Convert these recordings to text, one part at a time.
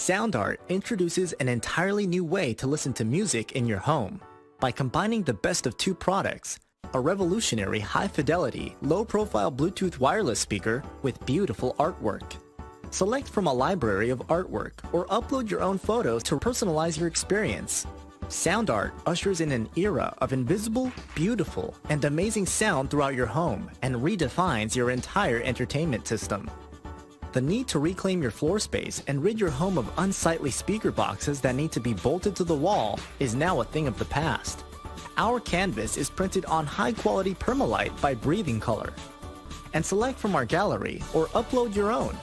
Sound Art introduces an entirely new way to listen to music in your home. By combining the best of two products, a revolutionary high-fidelity, low-profile Bluetooth wireless speaker with beautiful artwork. Select from a library of artwork or upload your own photos to personalize your experience. Sound Art ushers in an era of invisible, beautiful, and amazing sound throughout your home and redefines your entire entertainment system. The need to reclaim your floor space and rid your home of unsightly speaker boxes that need to be bolted to the wall is now a thing of the past. Our canvas is printed on high-quality permalite by Breathing Color. And select from our gallery or upload your own.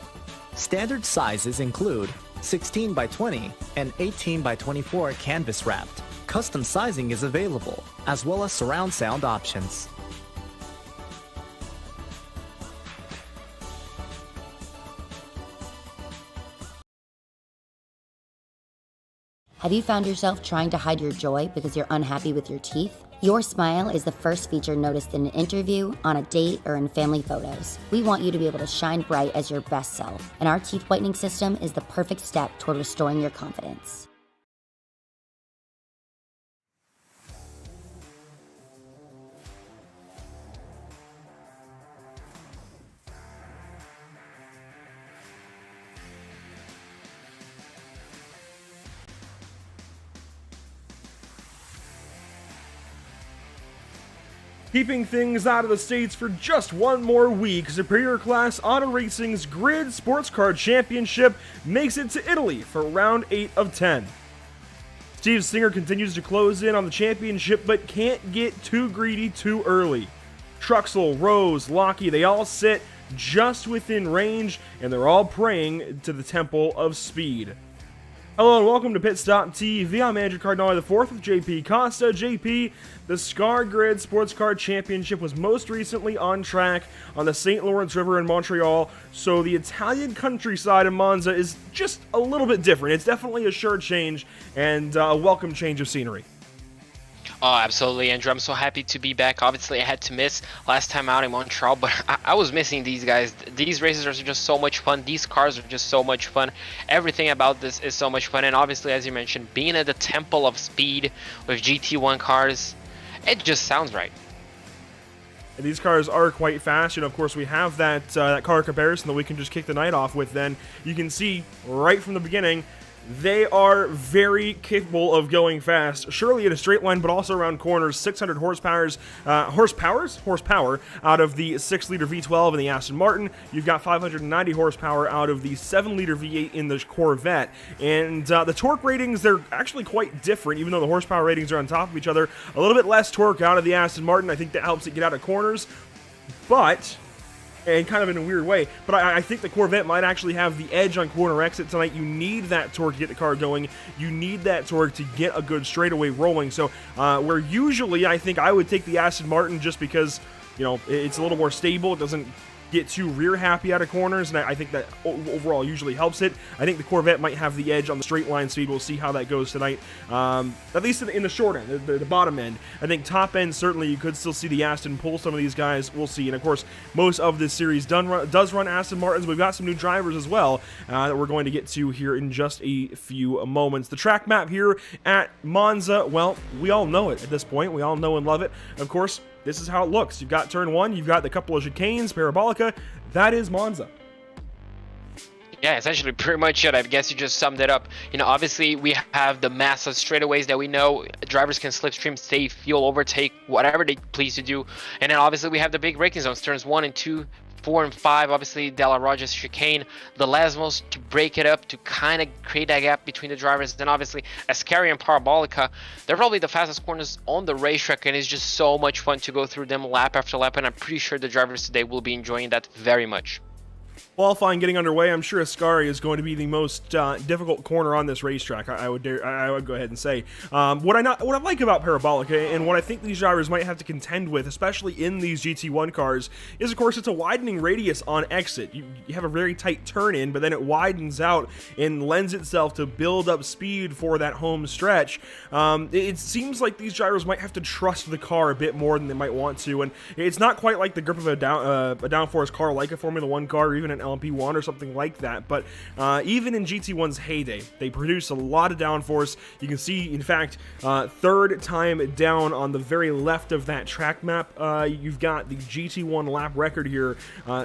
Standard sizes include 16 by 20 and 18 by 24 canvas wrapped. Custom sizing is available, as well as surround sound options. Have you found yourself trying to hide your joy because you're unhappy with your teeth? Your smile is the first feature noticed in an interview, on a date, or in family photos. We want you to be able to shine bright as your best self, and our teeth whitening system is the perfect step toward restoring your confidence. Keeping things out of the States for just one more week, Superior Class Auto Racing's Grid Sports Car Championship makes it to Italy for round 8 of 10. Steve Singer continues to close in on the championship, but can't get too greedy too early. Truxell, Rose, Lockie, they all sit just within range, and they're all praying to the Temple of Speed. Hello and welcome to PitStop TV. I'm Andrew Cardinale IV with JP Costa. JP, the Scar Grid Sports Car Championship was most recently on track on the St. Lawrence River in Montreal, so the Italian countryside of Monza is just a little bit different. It's definitely a sure change and a welcome change of scenery. Oh, absolutely, Andrew. I'm so happy to be back. Obviously, I had to miss last time out in Montreal, but I was missing these guys. These races are just so much fun. These cars are just so much fun. Everything about this is so much fun. And obviously, as you mentioned, being at the Temple of Speed with GT1 cars, it just sounds right. And these cars are quite fast. You know, of course, we have that car comparison that we can just kick the night off with. Then you can see right from the beginning, they are very capable of going fast, surely in a straight line, but also around corners. 600 horsepower out of the 6-liter V12 in the Aston Martin. You've got 590 horsepower out of the 7-liter V8 in the Corvette. And the torque ratings, they're actually quite different, even though the horsepower ratings are on top of each other. A little bit less torque out of the Aston Martin. I think that helps it get out of corners. But, and kind of in a weird way, but I think the Corvette might actually have the edge on corner exit tonight. You need that torque to get the car going. You need that torque to get a good straightaway rolling. So where usually I think I would take the Aston Martin just because, you know, it's a little more stable. It doesn't get too rear happy out of corners, and I think that overall usually helps it. I think the Corvette might have the edge on the straight line speed. We'll see how that goes tonight, at least in the short end, the bottom end. I think top end, certainly you could still see the Aston pull some of these guys. We'll see. And of course, most of this series does run Aston Martins. We've got some new drivers as well that we're going to get to here in just a few moments. The track map here at Monza, well, we all know it at this point. We all know and love it. Of course, this is how it looks. You've got turn 1, you've got the couple of chicanes, parabolica. That is Monza. Yeah, essentially pretty much it. I guess you just summed it up. You know, obviously we have the massive straightaways that we know drivers can slipstream, stay, fuel, overtake, whatever they please to do. And then obviously we have the big braking zones, turns 1 and 2, 4 and 5, obviously Della Rogers chicane, the Lesmos to break it up, to kind of create that gap between the drivers. Then obviously Ascari and Parabolica, they're probably the fastest corners on the racetrack, and it's just so much fun to go through them lap after lap, and I'm pretty sure the drivers today will be enjoying that very much. Qualifying getting underway, I'm sure Ascari is going to be the most difficult corner on this racetrack. I would go ahead and say what I like about Parabolica, and what I think these drivers might have to contend with, especially in these GT1 cars, is of course it's a widening radius on exit. You have a very tight turn in, but then it widens out and lends itself to build up speed for that home stretch. It seems like these drivers might have to trust the car a bit more than they might want to, and it's not quite like the grip of a downforce car like a Formula 1 car or even even an LMP1 or something like that. But even in GT1's heyday, they produce a lot of downforce. You can see, in fact, third time down on the very left of that track map, you've got the GT1 lap record here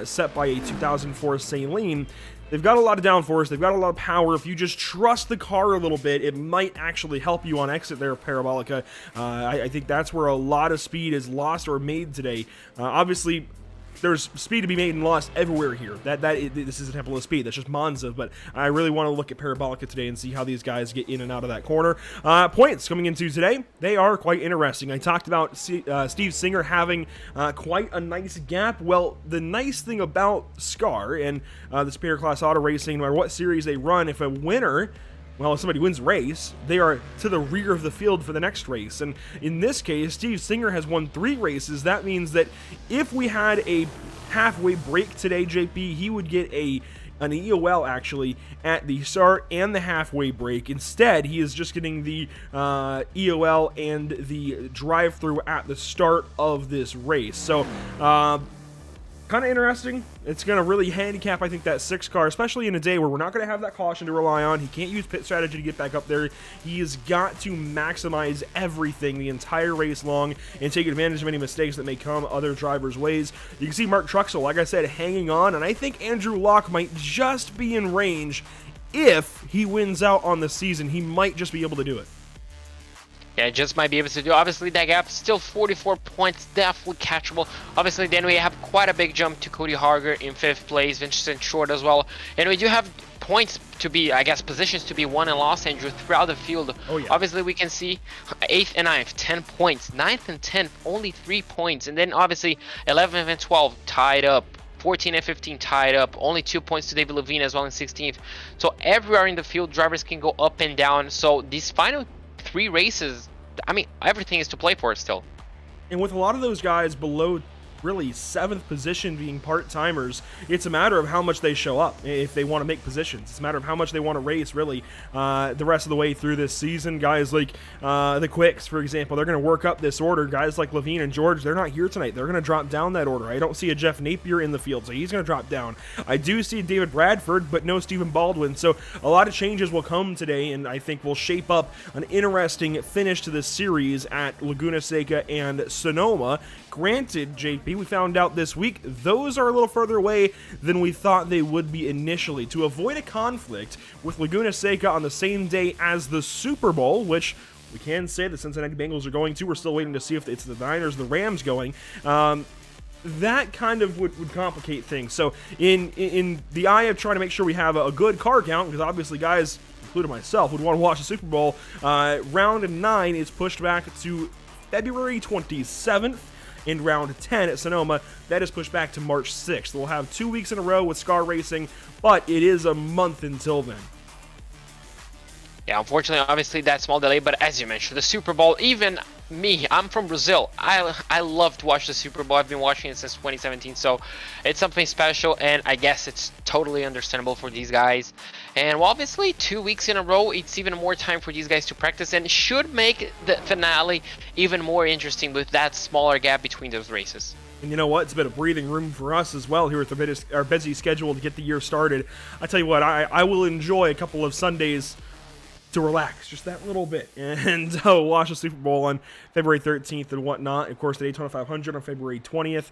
set by a 2004 Saleen. They've got a lot of downforce, they've got a lot of power. If you just trust the car a little bit, it might actually help you on exit there, Parabolica. I think that's where a lot of speed is lost or made today. Obviously, there's speed to be made and lost everywhere here. This is a temple of speed. That's just Monza, but I really want to look at Parabolica today and see how these guys get in and out of that corner. Points coming into today, they are quite interesting. I talked about Steve Singer having quite a nice gap. Well, the nice thing about Scar and the Superior Class Auto Racing, no matter what series they run, if a winner, well, if somebody wins a race, they are to the rear of the field for the next race. And in this case, Steve Singer has won 3 races. That means that if we had a halfway break today, JP, he would get an EOL actually at the start and the halfway break. Instead, he is just getting the EOL and the drive-through at the start of this race. So, kind of interesting. It's going to really handicap, I think, that 6 car, especially in a day where we're not going to have that caution to rely on. He can't use pit strategy to get back up there. He has got to maximize everything the entire race long and take advantage of any mistakes that may come other drivers' ways. You can see Mark Truxell, like I said, hanging on, and I think Andrew Locke might just be in range. If he wins out on the season, he might just be able to do it. Yeah, just might be able to do. Obviously, that gap still 44 points, definitely catchable. Obviously, then we have quite a big jump to Cody Harger in 5th place, Vincent Short as well. And we do have points to be, I guess, positions to be won and lost, Andrew, throughout the field. Oh, yeah. Obviously, we can see 8th and 9th, 10 points. 9th and 10th, only 3 points. And then, obviously, 11th and 12th tied up. 14 and 15 tied up, only 2 points to David Levine as well in 16th. So everywhere in the field, drivers can go up and down. So these final 3 races, I mean, everything is to play for still. And with a lot of those guys below really 7th position being part-timers, it's a matter of how much they show up if they want to make positions. It's a matter of how much they want to race, really, the rest of the way through this season. Guys like the Quicks, for example, they're going to work up this order. Guys like Levine and George, they're not here tonight. They're going to drop down that order. I don't see a Jeff Napier in the field, so he's going to drop down. I do see David Bradford, but no Stephen Baldwin. So a lot of changes will come today, and I think will shape up an interesting finish to this series at Laguna Seca and Sonoma. Granted, JP, we found out this week those are a little further away than we thought they would be initially. To avoid a conflict with Laguna Seca on the same day as the Super Bowl, which we can say the Cincinnati Bengals are going to, we're still waiting to see if it's the Niners, the Rams going, that kind of would complicate things. So in the eye of trying to make sure we have a good car count, because obviously guys, including myself, would want to watch the Super Bowl, round 9 is pushed back to February 27th. In round 10 at Sonoma, that is pushed back to March 6th. We'll have 2 weeks in a row with Scar Racing, but it is a month until then. Yeah, unfortunately, obviously, that small delay, but as you mentioned, the Super Bowl, even me, I'm from Brazil. I love to watch the Super Bowl. I've been watching it since 2017, so it's something special, and I guess it's totally understandable for these guys. And well, obviously, 2 weeks in a row, it's even more time for these guys to practice, and should make the finale even more interesting with that smaller gap between those races. And you know what? It's a bit of breathing room for us as well here with our busy schedule to get the year started. I tell you what, I will enjoy a couple of Sundays to relax just that little bit and watch the Super Bowl on February 13th and whatnot. Of course, the Daytona 500 on February 20th.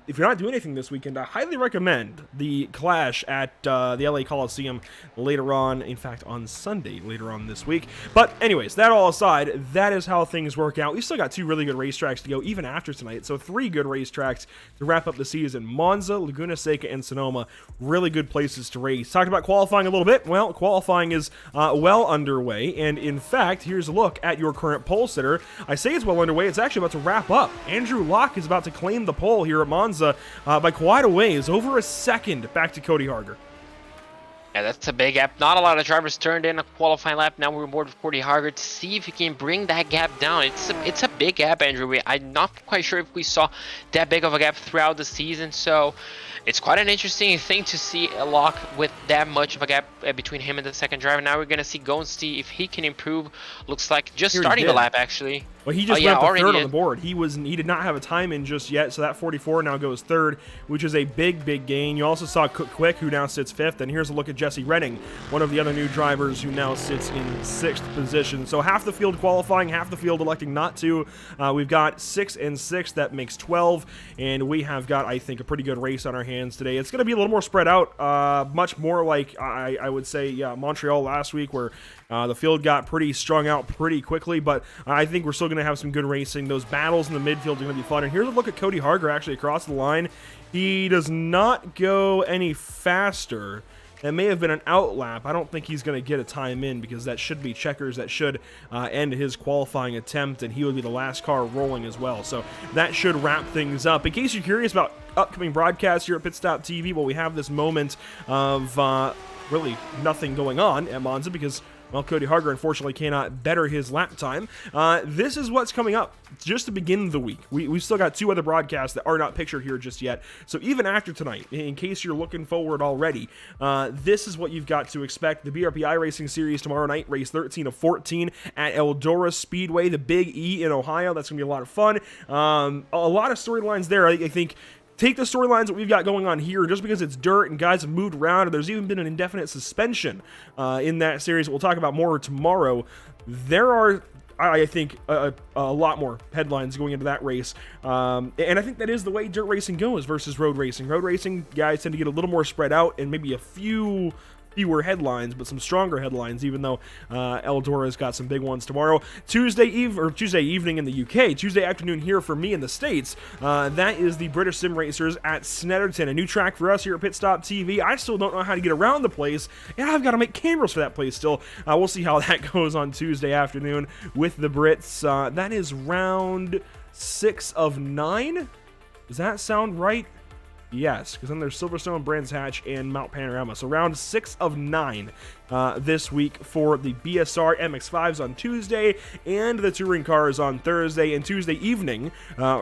If you're not doing anything this weekend, I highly recommend the Clash at the LA Coliseum later on, in fact, on Sunday later on this week. But anyways, that all aside, that is how things work out. We've still got 2 really good racetracks to go even after tonight, so 3 good racetracks to wrap up the season. Monza, Laguna Seca, and Sonoma, really good places to race. Talked about qualifying a little bit. Well, qualifying is well underway, and in fact, here's a look at your current pole sitter. I say it's well underway, it's actually about to wrap up. Andrew Locke is about to claim the pole here at Monza by quite a ways, over a second back to Cody Harger. Yeah, that's a big gap. Not a lot of drivers turned in a qualifying lap. Now we're aboard with Cody Harger to see if he can bring that gap down. It's a big gap, Andrew. I'm not quite sure if we saw that big of a gap throughout the season, so it's quite an interesting thing to see a Locke with that much of a gap between him and the second driver. Now we're going to see Gonsti if he can improve. Looks like just starting the lap, actually. Well, he just yeah, went up to already third on did. the board. He did not have a time in just yet, so that 44 now goes third, which is a big gain. You also saw Cook Quick, who now sits fifth, and here's a look at Jesse Redding, one of the other new drivers who now sits in sixth position. So half the field qualifying, half the field electing not to. We've got 6 and 6, that makes 12, and we have got, I think, a pretty good race on our hands today. It's going to be a little more spread out, much more like I would say Montreal last week, where the field got pretty strung out pretty quickly, but I think we're still going to have some good racing. Those battles in the midfield are going to be fun. And here's a look at Cody Harger actually across the line. He does not go any faster. That may have been an outlap. I don't think he's going to get a time in, because that should be checkers. That should end his qualifying attempt, and he would be the last car rolling as well. So that should wrap things up. In case you're curious about upcoming broadcasts here at PitStop TV, well, we have this moment of really nothing going on at Monza, because, well, Cody Harger unfortunately cannot better his lap time. This is what's coming up just to begin the week. We've still got 2 other broadcasts that are not pictured here just yet. So even after tonight, in case you're looking forward already, this is what you've got to expect. The BRPI Racing Series tomorrow night, race 13 of 14 at Eldora Speedway, the Big E in Ohio. That's going to be a lot of fun. A lot of storylines there, I think. Take the storylines that we've got going on here, just because it's dirt and guys have moved around, and there's even been an indefinite suspension in that series. We'll talk about more tomorrow. There are, I think, a lot more headlines going into that race. And I think that is the way dirt racing goes versus road racing. Road racing, guys tend to get a little more spread out and maybe a fewer headlines, but some stronger headlines, even though Eldora's got some big ones tomorrow. Tuesday evening in the UK, Tuesday afternoon here for me in the States, that is the British Sim Racers at Snetterton, a new track for us here at PitStop TV. I still don't know how to get around the place, and I've got to make cameras for that place still. We'll see how that goes on Tuesday afternoon with the Brits. That is round 6 of 9. Does that sound right? Yes, because then there's Silverstone, Brands Hatch, and Mount Panorama. So round 6 of 9 this week for the BSR MX-5s on Tuesday, and the touring cars on Thursday. And Tuesday evening,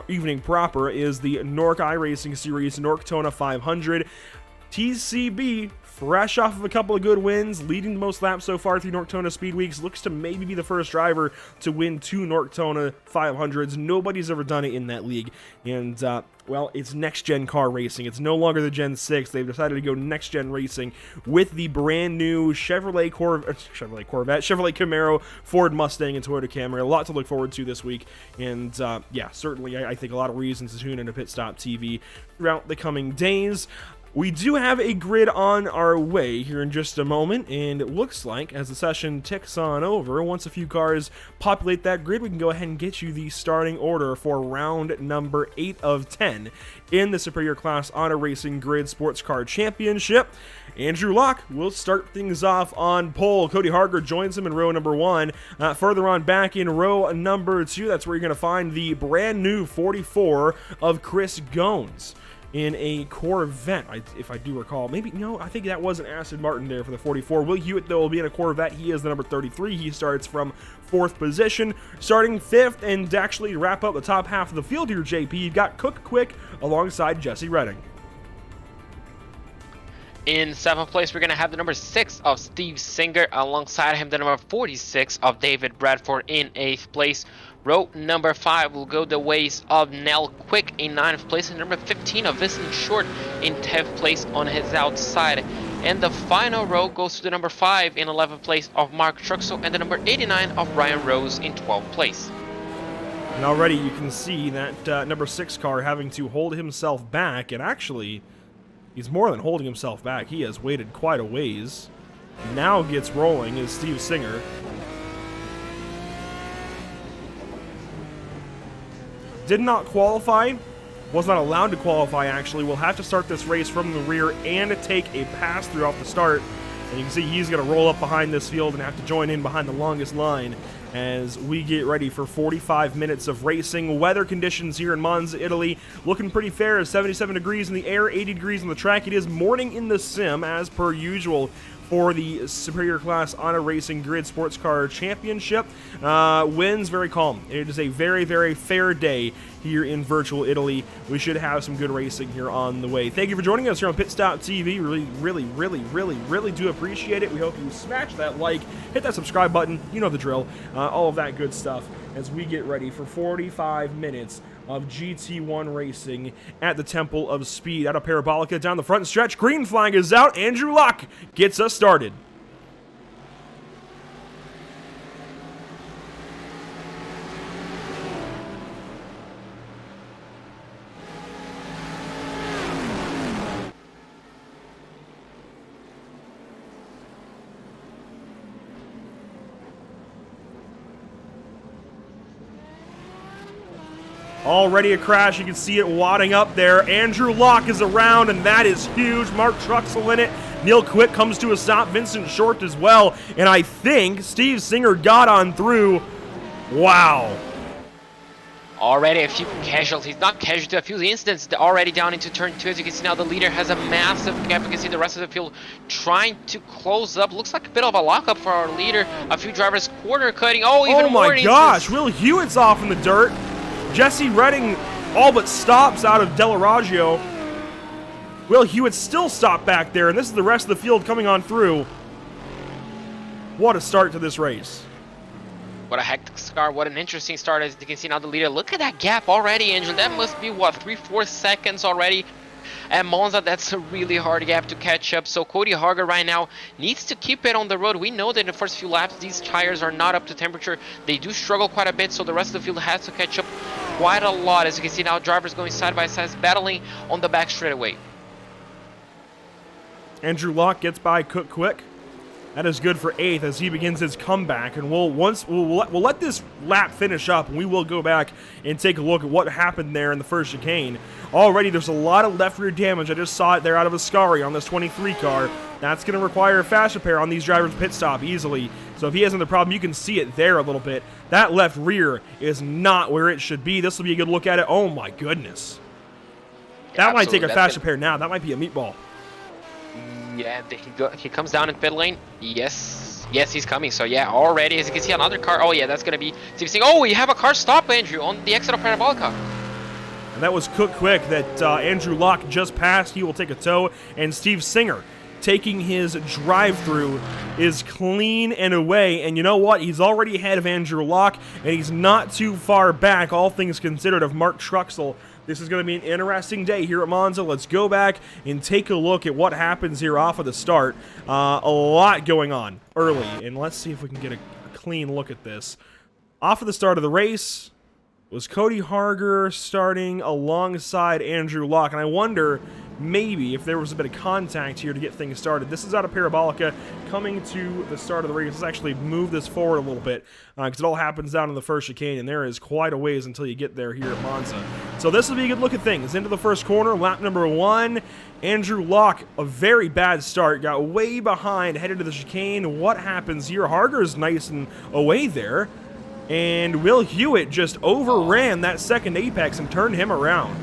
evening proper, is the Nork iRacing Series Norktona 500. TCB, fresh off of a couple of good wins, leading the most laps so far through Norktona Speed Weeks, looks to maybe be the first driver to win 2 Norktona 500s. Nobody's ever done it in that league. And, well, it's next-gen car racing. It's no longer the Gen 6. They've decided to go next-gen racing with the brand-new Chevrolet Camaro, Ford Mustang, and Toyota Camry. A lot to look forward to this week. And, yeah, certainly I think a lot of reasons to tune into PitStop TV throughout the coming days. We do have a grid on our way here in just a moment, and it looks like as the session ticks on over, once a few cars populate that grid, we can go ahead and get you the starting order for round number 8 of 10 in the Superior Class Auto Racing Grid Sports Car Championship. Andrew Locke will start things off on pole. Cody Harger joins him in row number 1. Further on back in row number 2, that's where you're going to find the brand new 44 of Chris Gones in a Corvette, if I do recall. Maybe, no, I think that was an Aston Martin there for the 44. Will Hewitt, though, will be in a Corvette. He is the number 33. He starts from 4th position. Starting 5th, and actually wrap up the top half of the field here, JP, you've got Cook Quick alongside Jesse Redding. In 7th place, we're going to have the number 6 of Steve Singer. Alongside him, the number 46 of David Bradford in 8th place. Row number 5 will go the ways of Nell Quick in 9th place, and number 15 of Vincent Short in 10th place on his outside. And the final row goes to the number 5 in 11th place of Mark Truxell, and the number 89 of Ryan Rose in 12th place. And already you can see that number 6 car having to hold himself back, and actually, he's more than holding himself back. He has waited quite a ways. Now gets rolling is Steve Singer. Did not qualify, was not allowed to qualify actually, will have to start this race from the rear and take a pass through off the start. And you can see he's going to roll up behind this field and have to join in behind the longest line as we get ready for 45 minutes of racing. Weather conditions here in Monza, Italy, looking pretty fair. 77 degrees in the air, 80 degrees on the track. It is morning in the sim as per usual for the Superior Class Auto Racing Grid Sports Car Championship. Winds very calm. It is a very, very fair day here in virtual Italy. We should have some good racing here on the way. Thank you for joining us here on PitStop TV. Really do appreciate it. We hope you smash that like, hit that subscribe button. You know the drill. All of that good stuff. as we get ready for 45 minutes of GT1 racing at the Temple of Speed. Out of Parabolica down the front stretch. Green flag is out. Andrew Locke gets us started. Already a crash. You can see it wadding up there. Andrew Locke is around, and that is huge. Mark Truxell in it. Neil Quick comes to a stop. Vincent Short as well. And I think Steve Singer got on through. Wow. Already a few casualties, not casualties, a few incidents already down into turn 2. As you can see now, the leader has a massive gap. You can see the rest of the field trying to close up. Looks like a bit of a lockup for our leader. A few drivers corner cutting. Oh, even more. Oh my gosh, Will Hewitt's off in the dirt. Jesse Redding all but stops out of Dell'Oraggio. Will Hewitt still stopped back there, and this is the rest of the field coming on through. What a start to this race. What a hectic start. What an interesting start. As you can see now, the leader. Look at that gap already, Angel. That must be, what, 3-4 seconds already. At Monza, that's a really hard gap to catch up. So Cody Harger right now needs to keep it on the road. We know that in the first few laps, these tires are not up to temperature. They do struggle quite a bit, so the rest of the field has to catch up quite a lot. As you can see now, drivers going side by side, battling on the back straightaway. Andrew Locke gets by Cook Quick. That is good for 8th as he begins his comeback, and we'll let this lap finish up, and we will go back and take a look at what happened there in the first chicane. Already, there's a lot of left rear damage. I just saw it there out of Ascari on this 23 car. That's going to require a fast repair on these drivers' pit stop easily. So if he has another problem, you can see it there a little bit. That left rear is not where it should be. This will be a good look at it. Oh my goodness. That might take a fast repair now. That might be a meatball. Yeah, he comes down in pit lane. Yes, he's coming. So yeah, already, as you can see, another car. Oh yeah, that's gonna be Steve Singer. Oh, you have a car stop, Andrew, on the exit of Parabolica. And that was Cook Quick that Andrew Locke just passed. He will take a tow, and Steve Singer taking his drive-through is clean and away. And you know what? He's already ahead of Andrew Locke, and he's not too far back, all things considered, of Mark Truxell. This is going to be an interesting day here at Monza. Let's go back and take a look at what happens here off of the start. A lot going on early, and let's see if we can get a clean look at this. Off of the start of the race was Cody Harger starting alongside Andrew Locke, and I wonder maybe if there was a bit of contact here to get things started. This is out of Parabolica coming to the start of the race. Let's actually move this forward a little bit because it all happens down in the first chicane, and there is quite a ways until you get there here at Monza. So this will be a good look at things. Into the first corner, lap number 1. Andrew Locke, a very bad start, got way behind, headed to the chicane. What happens here? Harger's nice and away there, and Will Hewitt just overran that second apex and turned him around.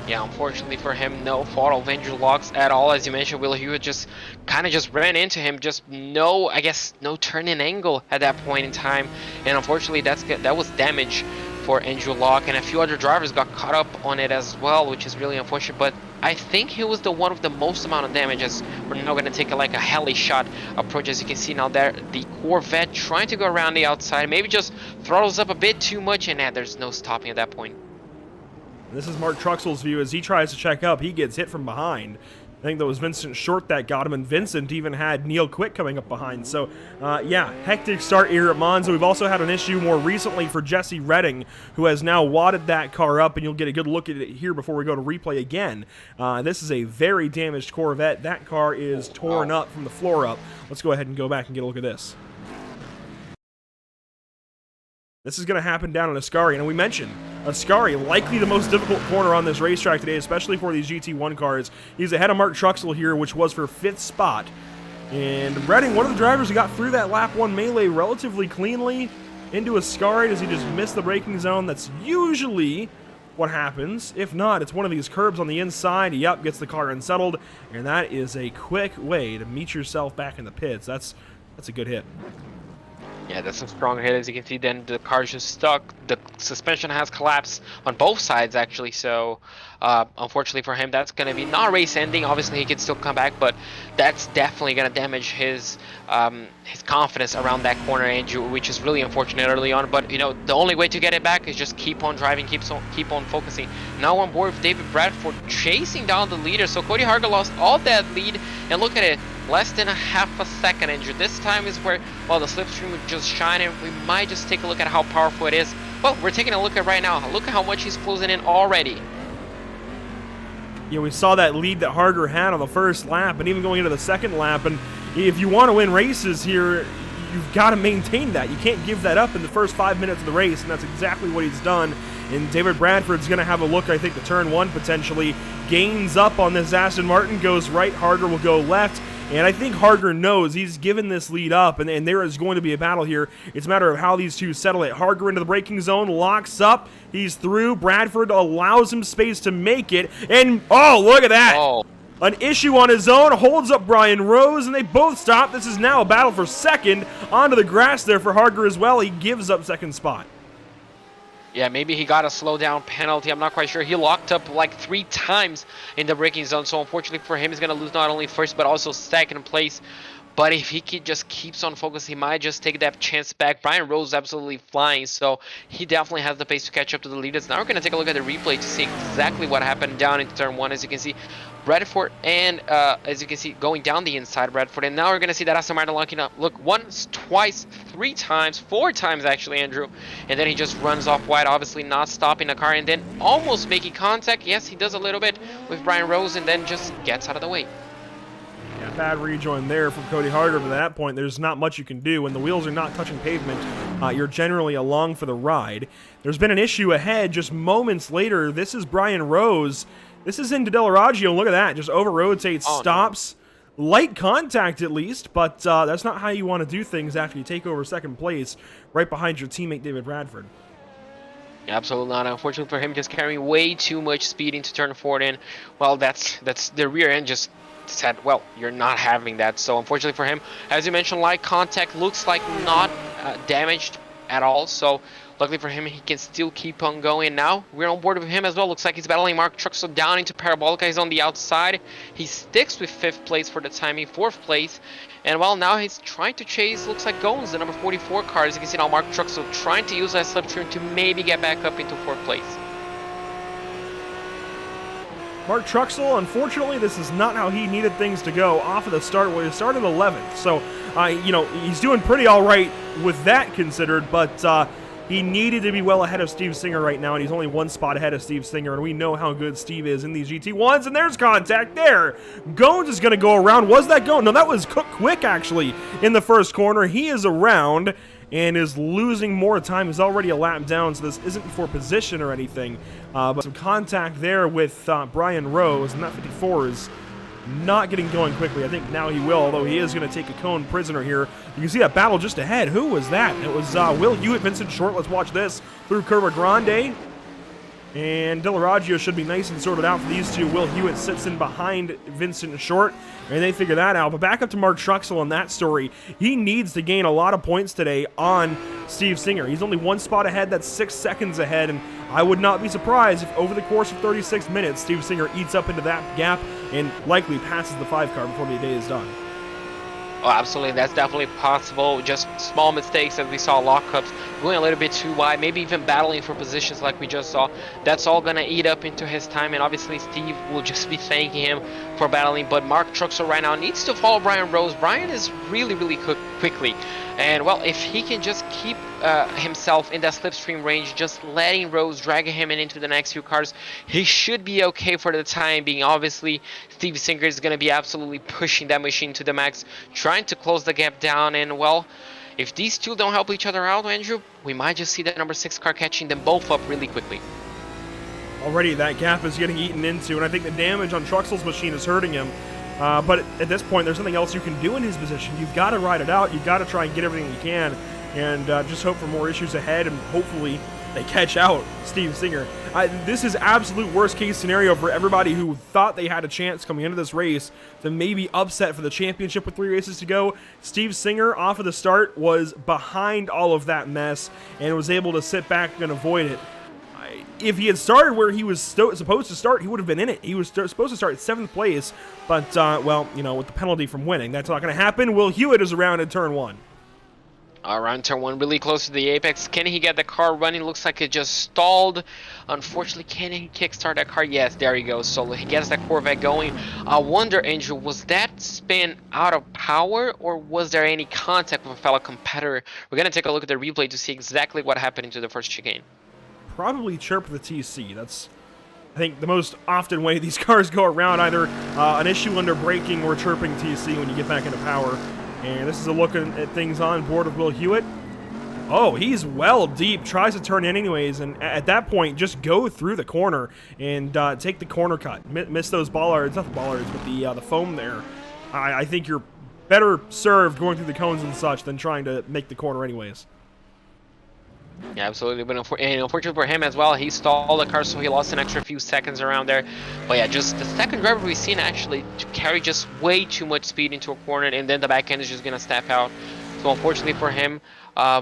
Yeah, unfortunately for him, no fault of Andrew Locke's at all. As you mentioned, Will Hewitt just kind of just ran into him. Just no, I guess, no turning angle at that point in time. And unfortunately, that was damage for Andrew Locke. And a few other drivers got caught up on it as well, which is really unfortunate. But I think he was the one with the most amount of damage, as we're now going to take a heli shot approach. As you can see now there, the Corvette trying to go around the outside. Maybe just throttles up a bit too much, and there's no stopping at that point. This is Mark Truxell's view as he tries to check up. He gets hit from behind. I think that was Vincent Short that got him, and Vincent even had Neil Quick coming up behind. So, yeah, hectic start here at Monza. We've also had an issue more recently for Jesse Redding, who has now wadded that car up, and you'll get a good look at it here before we go to replay again. This is a very damaged Corvette. That car is torn up from the floor up. Let's go ahead and go back and get a look at this. This is going to happen down in Ascari, and we mentioned Ascari, likely the most difficult corner on this racetrack today, especially for these GT1 cars. He's ahead of Mark Truxell here, which was for 5th spot. And Redding, one of the drivers who got through that lap 1 melee relatively cleanly into Ascari. Does he just miss the braking zone? That's usually what happens. If not, it's one of these curbs on the inside. Yep, gets the car unsettled, and that is a quick way to meet yourself back in the pits. That's a good hit. Yeah, that's a strong hit. As you can see, then the car's just stuck. The suspension has collapsed on both sides, actually. So, unfortunately for him, that's going to be not race ending. Obviously, he can still come back, but that's definitely going to damage his confidence around that corner, Andrew, which is really unfortunate early on. But, you know, the only way to get it back is just keep on driving, keep on focusing. Now on board with David Bradford chasing down the leader. So Cody Harger lost all that lead, and look at it. Less than a half a second, Andrew. This time is where, well, the slipstream would just shine, and we might just take a look at how powerful it is. Well, we're taking a look at right now. Look at how much he's closing in already. Yeah, we saw that lead that Harger had on the first lap, and even going into the second lap. And if you want to win races here, you've got to maintain that. You can't give that up in the first 5 minutes of the race, and that's exactly what he's done. And David Bradford's going to have a look, I think, to turn one potentially. Gains up on this Aston Martin, goes right, Harger will go left. And I think Harger knows he's given this lead up, and there is going to be a battle here. It's a matter of how these two settle it. Harger into the braking zone, locks up, he's through. Bradford allows him space to make it, and oh, look at that! Oh. An issue on his own, holds up Brian Rose, and they both stop. This is now a battle for second. Onto the grass there for Harger as well. He gives up second spot. Yeah, maybe he got a slow down penalty. I'm not quite sure. He locked up like 3 times in the braking zone. So unfortunately for him, he's going to lose not only first, but also second place. But if he just keeps on focus, he might just take that chance back. Brian Rose is absolutely flying, so he definitely has the pace to catch up to the leaders. Now we're going to take a look at the replay to see exactly what happened down into turn 1. As you can see, Bradford and, as you can see, going down the inside, Bradford. And now we're going to see that Aston Martin locking up. Look, once, twice, 3 times, 4 times actually, Andrew. And then he just runs off wide, obviously not stopping the car, and then almost making contact. Yes, he does a little bit with Brian Rose, and then just gets out of the way. Yeah, bad rejoin there from Cody Harger. But at that point, there's not much you can do. When the wheels are not touching pavement, you're generally along for the ride. There's been an issue ahead just moments later. This is Brian Rose. This is into Dell'Oraggio. Look at that. Just over-rotates, stops. No. Light contact at least, but that's not how you want to do things after you take over second place right behind your teammate David Bradford. Absolutely not. Unfortunately for him, just carrying way too much speed into turn 4 in. Well, that's the rear end just said, well, you're not having that. So unfortunately for him, as you mentioned, light contact looks like not damaged at all. So luckily for him, he can still keep on going. Now we're on board with him as well. Looks like he's battling Mark Truxell down into Parabolica. He's on the outside. He sticks with 5th place for the timing, 4th place. And well, now he's trying to chase, looks like Gones, the number 44 car. As you can see now, Mark Truxell trying to use that slipstream to maybe get back up into 4th place. Mark Truxell, unfortunately, this is not how he needed things to go off of the start. Well, he started 11th, so, you know, he's doing pretty all right with that considered, but he needed to be well ahead of Steve Singer right now, and he's only 1 spot ahead of Steve Singer, and we know how good Steve is in these GT1s, and there's contact there. Gones is going to go around. Was that Gones? No, that was Cook Quick, actually, in the first corner. He is around and is losing more time. He's already a lap down, so this isn't for position or anything. But some contact there with Brian Rose, and that 54 is not getting going quickly. I think now he will, although he is going to take a cone prisoner here. You can see that battle just ahead. Who was that? It was Will Hewitt, Vincent Short. Let's watch this through Curva Grande. And Dell'Oraggio should be nice and sorted out for these two. Will Hewitt sits in behind Vincent Short, and they figure that out. But back up to Mark Truxell on that story. He needs to gain a lot of points today on Steve Singer. He's only 1 spot ahead. That's 6 seconds ahead, and I would not be surprised if over the course of 36 minutes, Steve Singer eats up into that gap and likely passes the 5 car before the day is done. Oh, absolutely. That's definitely possible. Just small mistakes as we saw lockups, going a little bit too wide, maybe even battling for positions like we just saw. That's all going to eat up into his time, and obviously Steve will just be thanking him for battling. But Mark Truxell right now needs to follow Brian Rose. Brian is really quickly. And, well, if he can just keep himself in that slipstream range, just letting Rose drag him into the next few cars, he should be okay for the time being. Obviously, Steve Singer is going to be absolutely pushing that machine to the max, trying to close the gap down. And, well, if these two don't help each other out, Andrew, we might just see that number 6 car catching them both up really quickly. Already that gap is getting eaten into, and I think the damage on Truxell's machine is hurting him. But at this point, there's nothing else you can do in his position. You've got to ride it out. You've got to try and get everything you can, and just hope for more issues ahead, and hopefully they catch out Steve Singer. This is absolute worst case scenario for everybody who thought they had a chance coming into this race to maybe upset for the championship with 3 races to go. Steve Singer off of the start was behind all of that mess and was able to sit back and avoid it. If he had started where he was supposed to start, he would have been in it. He was supposed to start 7th place, but, well, you know, with the penalty from winning, that's not going to happen. Will Hewitt is around in turn 1. Around turn 1, really close to the apex. Can he get the car running? Looks like it just stalled. Unfortunately, can he kickstart that car? Yes, there he goes. So he gets that Corvette going. I wonder, Andrew, was that spin out of power, or was there any contact with a fellow competitor? We're going to take a look at the replay to see exactly what happened into the first chicane. Probably chirp the TC. That's, I think, the most often way these cars go around, either an issue under braking or chirping TC when you get back into power. And this is a look at things on board with Will Hewitt. Oh, he's well deep, tries to turn in anyways, and at that point, just go through the corner and take the corner cut. Miss those bollards, not the bollards, but the foam there. I think you're better served going through the cones and such than trying to make the corner anyways. Yeah, absolutely. But unfortunately for him as well, he stalled the car, so he lost an extra few seconds around there. But yeah, just the second driver we've seen actually to carry just way too much speed into a corner, and then the back end is just going to step out. So unfortunately for him,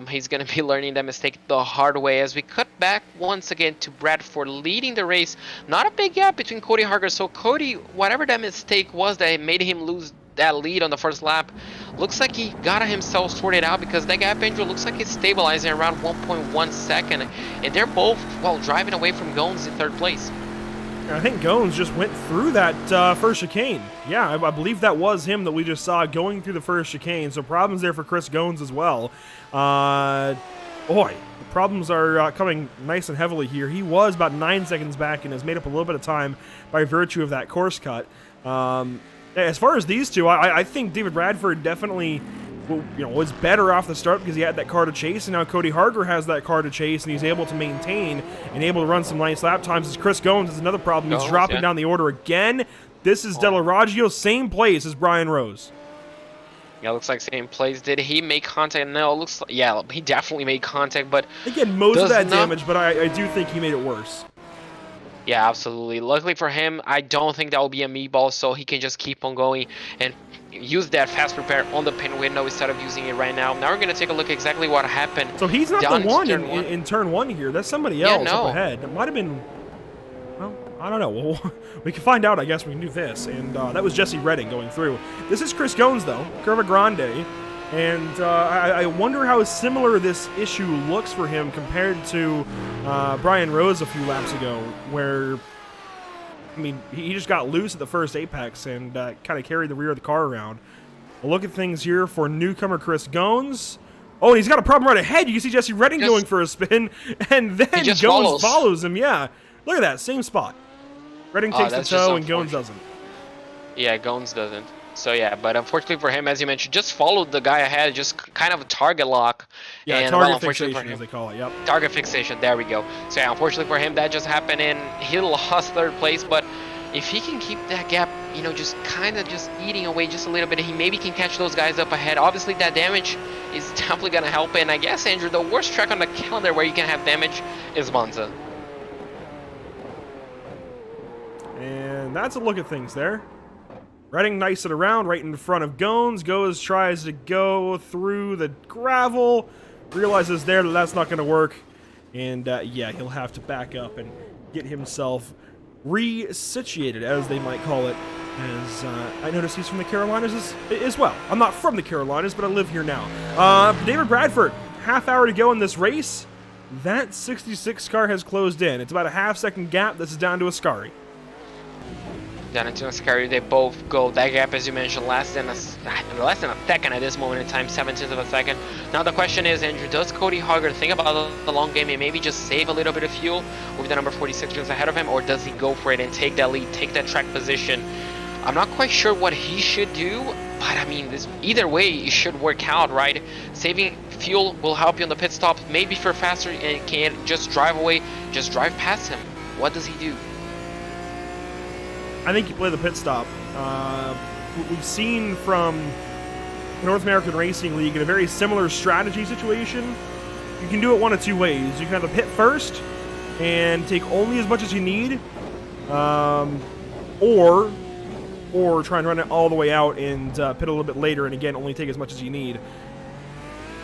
he's going to be learning that mistake the hard way as we cut back once again to Bradford leading the race. Not a big gap between Cody Harger. So Cody, whatever that mistake was that made him lose that lead on the first lap, looks like he got himself sorted out, because that gap, Andrew, looks like it's stabilizing around 1.1 second, and they're both, well, driving away from Gones in 3rd place. I think Gones just went through that first chicane. Yeah, I believe that was him that we just saw going through the first chicane, so problems there for Chris Gones as well. Boy, the problems are coming nice and heavily here. He was about 9 seconds back and has made up a little bit of time by virtue of that course cut. As far as these two, I think David Bradford definitely, was better off the start because he had that car to chase, and now Cody Harger has that car to chase, and he's able to maintain and able to run some nice lap times. As Chris Gones is another problem. He's dropping down the order again. This is Delaroggio, same place as Brian Rose. Yeah, looks like same place. Did he make contact? No, it looks like, yeah, he definitely made contact, but again, most of that damage, but I do think he made it worse. Yeah, absolutely. Luckily for him, I don't think that will be a meatball, so he can just keep on going and use that fast repair on the pin window instead of using it right now. Now we're going to take a look at exactly what happened. So he's not the one in turn 1 here. That's somebody else up ahead. It might have been, well, I don't know. Well, we can find out, I guess. We can do this. And that was Jesse Redding going through. This is Chris Gones, though. Curva Grande. And I wonder how similar this issue looks for him compared to Brian Rose a few laps ago, where, I mean, he just got loose at the first apex and kind of carried the rear of the car around. A look at things here for newcomer Chris Gones. Oh, and he's got a problem right ahead. You can see Jesse Redding going for a spin, and then Gones follows him. Yeah, look at that, same spot. Redding takes the toe, and Gones doesn't. Yeah, Gones doesn't. So yeah, but unfortunately for him, as you mentioned, just followed the guy ahead, just kind of a target lock. Yeah, and, target fixation, as they call it, yep. Target fixation, there we go. So yeah, unfortunately for him, that just happened, and he lost 3rd place, but if he can keep that gap, just kind of just eating away just a little bit, he maybe can catch those guys up ahead. Obviously, that damage is definitely going to help, and I guess, Andrew, the worst track on the calendar where you can have damage is Monza. And that's a look at things there. Redding nice it around right in front of Gones. Goes, tries to go through the gravel. Realizes there that that's not going to work. And, yeah, he'll have to back up and get himself resituated, as they might call it. As I notice he's from the Carolinas as well. I'm not from the Carolinas, but I live here now. David Bradford, half hour to go in this race. That 66 car has closed in. It's about a half-second gap. This is down to Ascari. Down into Ascari, they both go. That gap, as you mentioned, less than a second at this moment in time, 0.7 of a second. Now the question is, Andrew, does Cody Harger think about the long game and maybe just save a little bit of fuel with the number 46 just ahead of him, or does he go for it and take that lead, take that track position? I'm not quite sure what he should do, but I mean, either way, it should work out, right? Saving fuel will help you on the pit stop, maybe for faster, and can just drive away, just drive past him. What does he do? I think you play the pit stop. What we've seen from the North American Racing League in a very similar strategy situation you can do it one of two ways. You can either pit first and take only as much as you need, or try and run it all the way out and pit a little bit later, and again, only take as much as you need.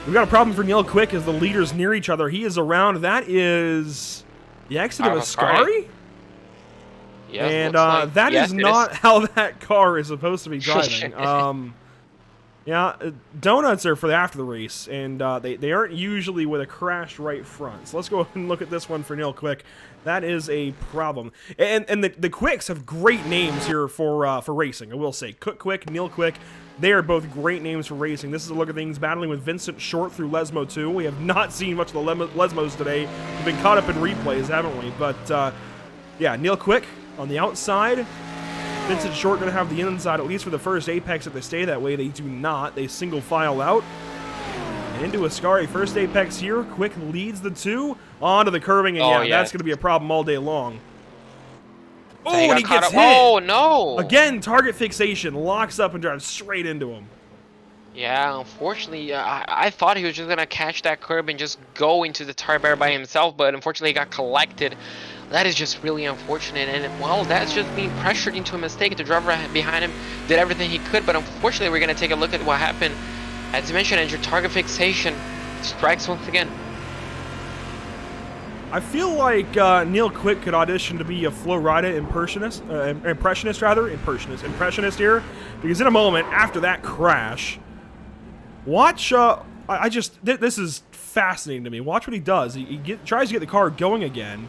We've got a problem for Neil Quick as the leaders near each other. He is around. That is the exit of Ascari? Yeah, and like, that yes, is not how that car is supposed to be driving. Yeah, donuts are for after the race, and they aren't usually with a crashed right front. So let's go and look at this one for Neil Quick. That is a problem. And the Quicks have great names here for racing, I will say. Cook Quick, Neil Quick, they are both great names for racing. This is a look at things battling with Vincent Short through Lesmo 2. We have not seen much of the Lesmos today. We've been caught up in replays, haven't we? But, yeah, Neil Quick on the outside. Vincent Short going to have the inside, at least for the first apex. If they stay that way, they do not. They single file out. And into Ascari. First apex here. Quick leads the two onto the curving, and that's going to be a problem all day long. Oh, and he gets hit. Oh, no. Again, target fixation. Locks up and drives straight into him. Yeah, unfortunately, I thought he was just going to catch that curb and just go into the tire barrier by himself, but unfortunately he got collected. That is just really unfortunate, and well, that's just being pressured into a mistake. The driver behind him did everything he could, but unfortunately we're going to take a look at what happened. As you mentioned, Andrew, target fixation strikes once again. I feel like Neil Quick could audition to be a Flo Rida impressionist here, because in a moment after that crash, watch. This is fascinating to me. Watch what he does. He tries to get the car going again,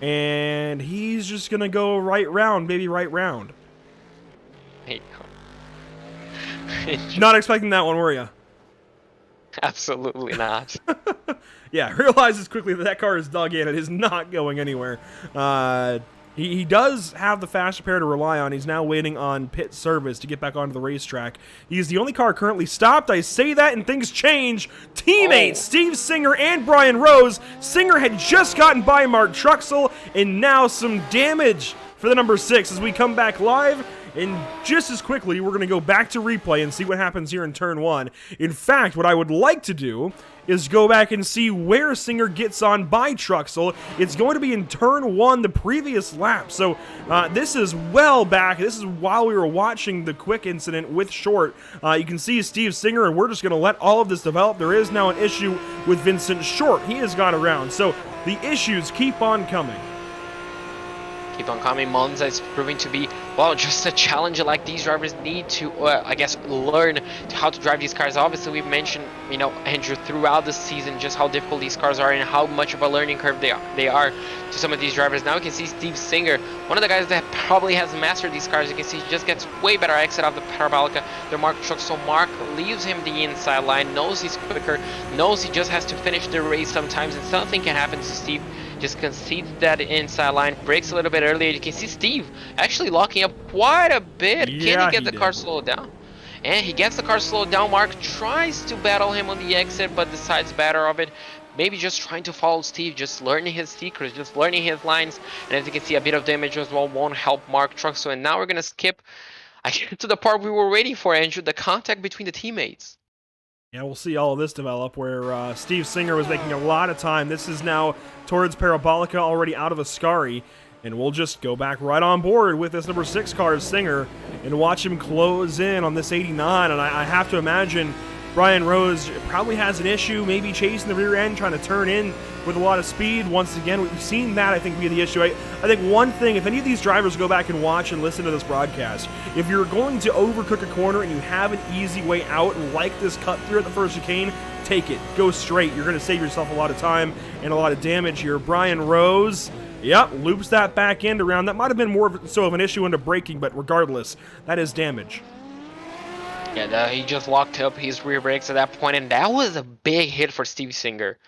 and he's just gonna go right round, baby, right round. Not expecting that one, were you? Absolutely not. Yeah, realizes quickly that car is dug in. It is not going anywhere. He does have the fast repair to rely on. He's now waiting on pit service to get back onto the racetrack. He's the only car currently stopped. I say that and things change. Teammates Steve Singer and Brian Rose. Singer had just gotten by Mark Truxell, and now some damage for the number 6 as we come back live. And just as quickly, we're going to go back to replay and see what happens here in turn 1. In fact, what I would like to do is go back and see where Singer gets on by Truxell. It's going to be in turn 1, the previous lap. So this is well back. This is while we were watching the Quick incident with Short. You can see Steve Singer, and we're just going to let all of this develop. There is now an issue with Vincent Short. He has gone around. So the issues keep on coming. Keep on coming. Monza is proving to be, well, just a challenge like these drivers need to, I guess, learn how to drive these cars. Obviously, we've mentioned, you know, Andrew, throughout the season, just how difficult these cars are and how much of a learning curve they are to some of these drivers. Now we can see Steve Singer, one of the guys that probably has mastered these cars. You can see he just gets way better exit off the parabolica than Mark Truxell. Mark leaves him the inside line, knows he's quicker, knows he just has to finish the race sometimes, and something can happen to Steve. Just concedes that inside line, breaks a little bit earlier. You can see Steve actually locking up quite a bit. Yeah, can he get the car slowed down? And he gets the car slowed down. Mark tries to battle him on the exit, but decides better of it. Maybe just trying to follow Steve, just learning his secrets, just learning his lines. And as you can see, a bit of damage as well won't help Mark Truxell. And now we're going to skip to the part we were waiting for, Andrew, the contact between the teammates. Yeah, we'll see all of this develop where Steve Singer was making a lot of time. This is now towards Parabolica, already out of Ascari. And we'll just go back right on board with this number 6 car, Singer, and watch him close in on this 89. And I have to imagine Brian Rose probably has an issue, maybe chasing the rear end, trying to turn in with a lot of speed. Once again, we've seen that, I think, be the issue. I think one thing, if any of these drivers go back and watch and listen to this broadcast, if you're going to overcook a corner and you have an easy way out, like this cut through at the first chicane, take it. Go straight. You're going to save yourself a lot of time and a lot of damage here. Brian Rose, yep, loops that back end around. That might have been more of an issue into braking, but regardless, that is damage. Yeah, he just locked up his rear brakes at that point, and that was a big hit for Steve Singer.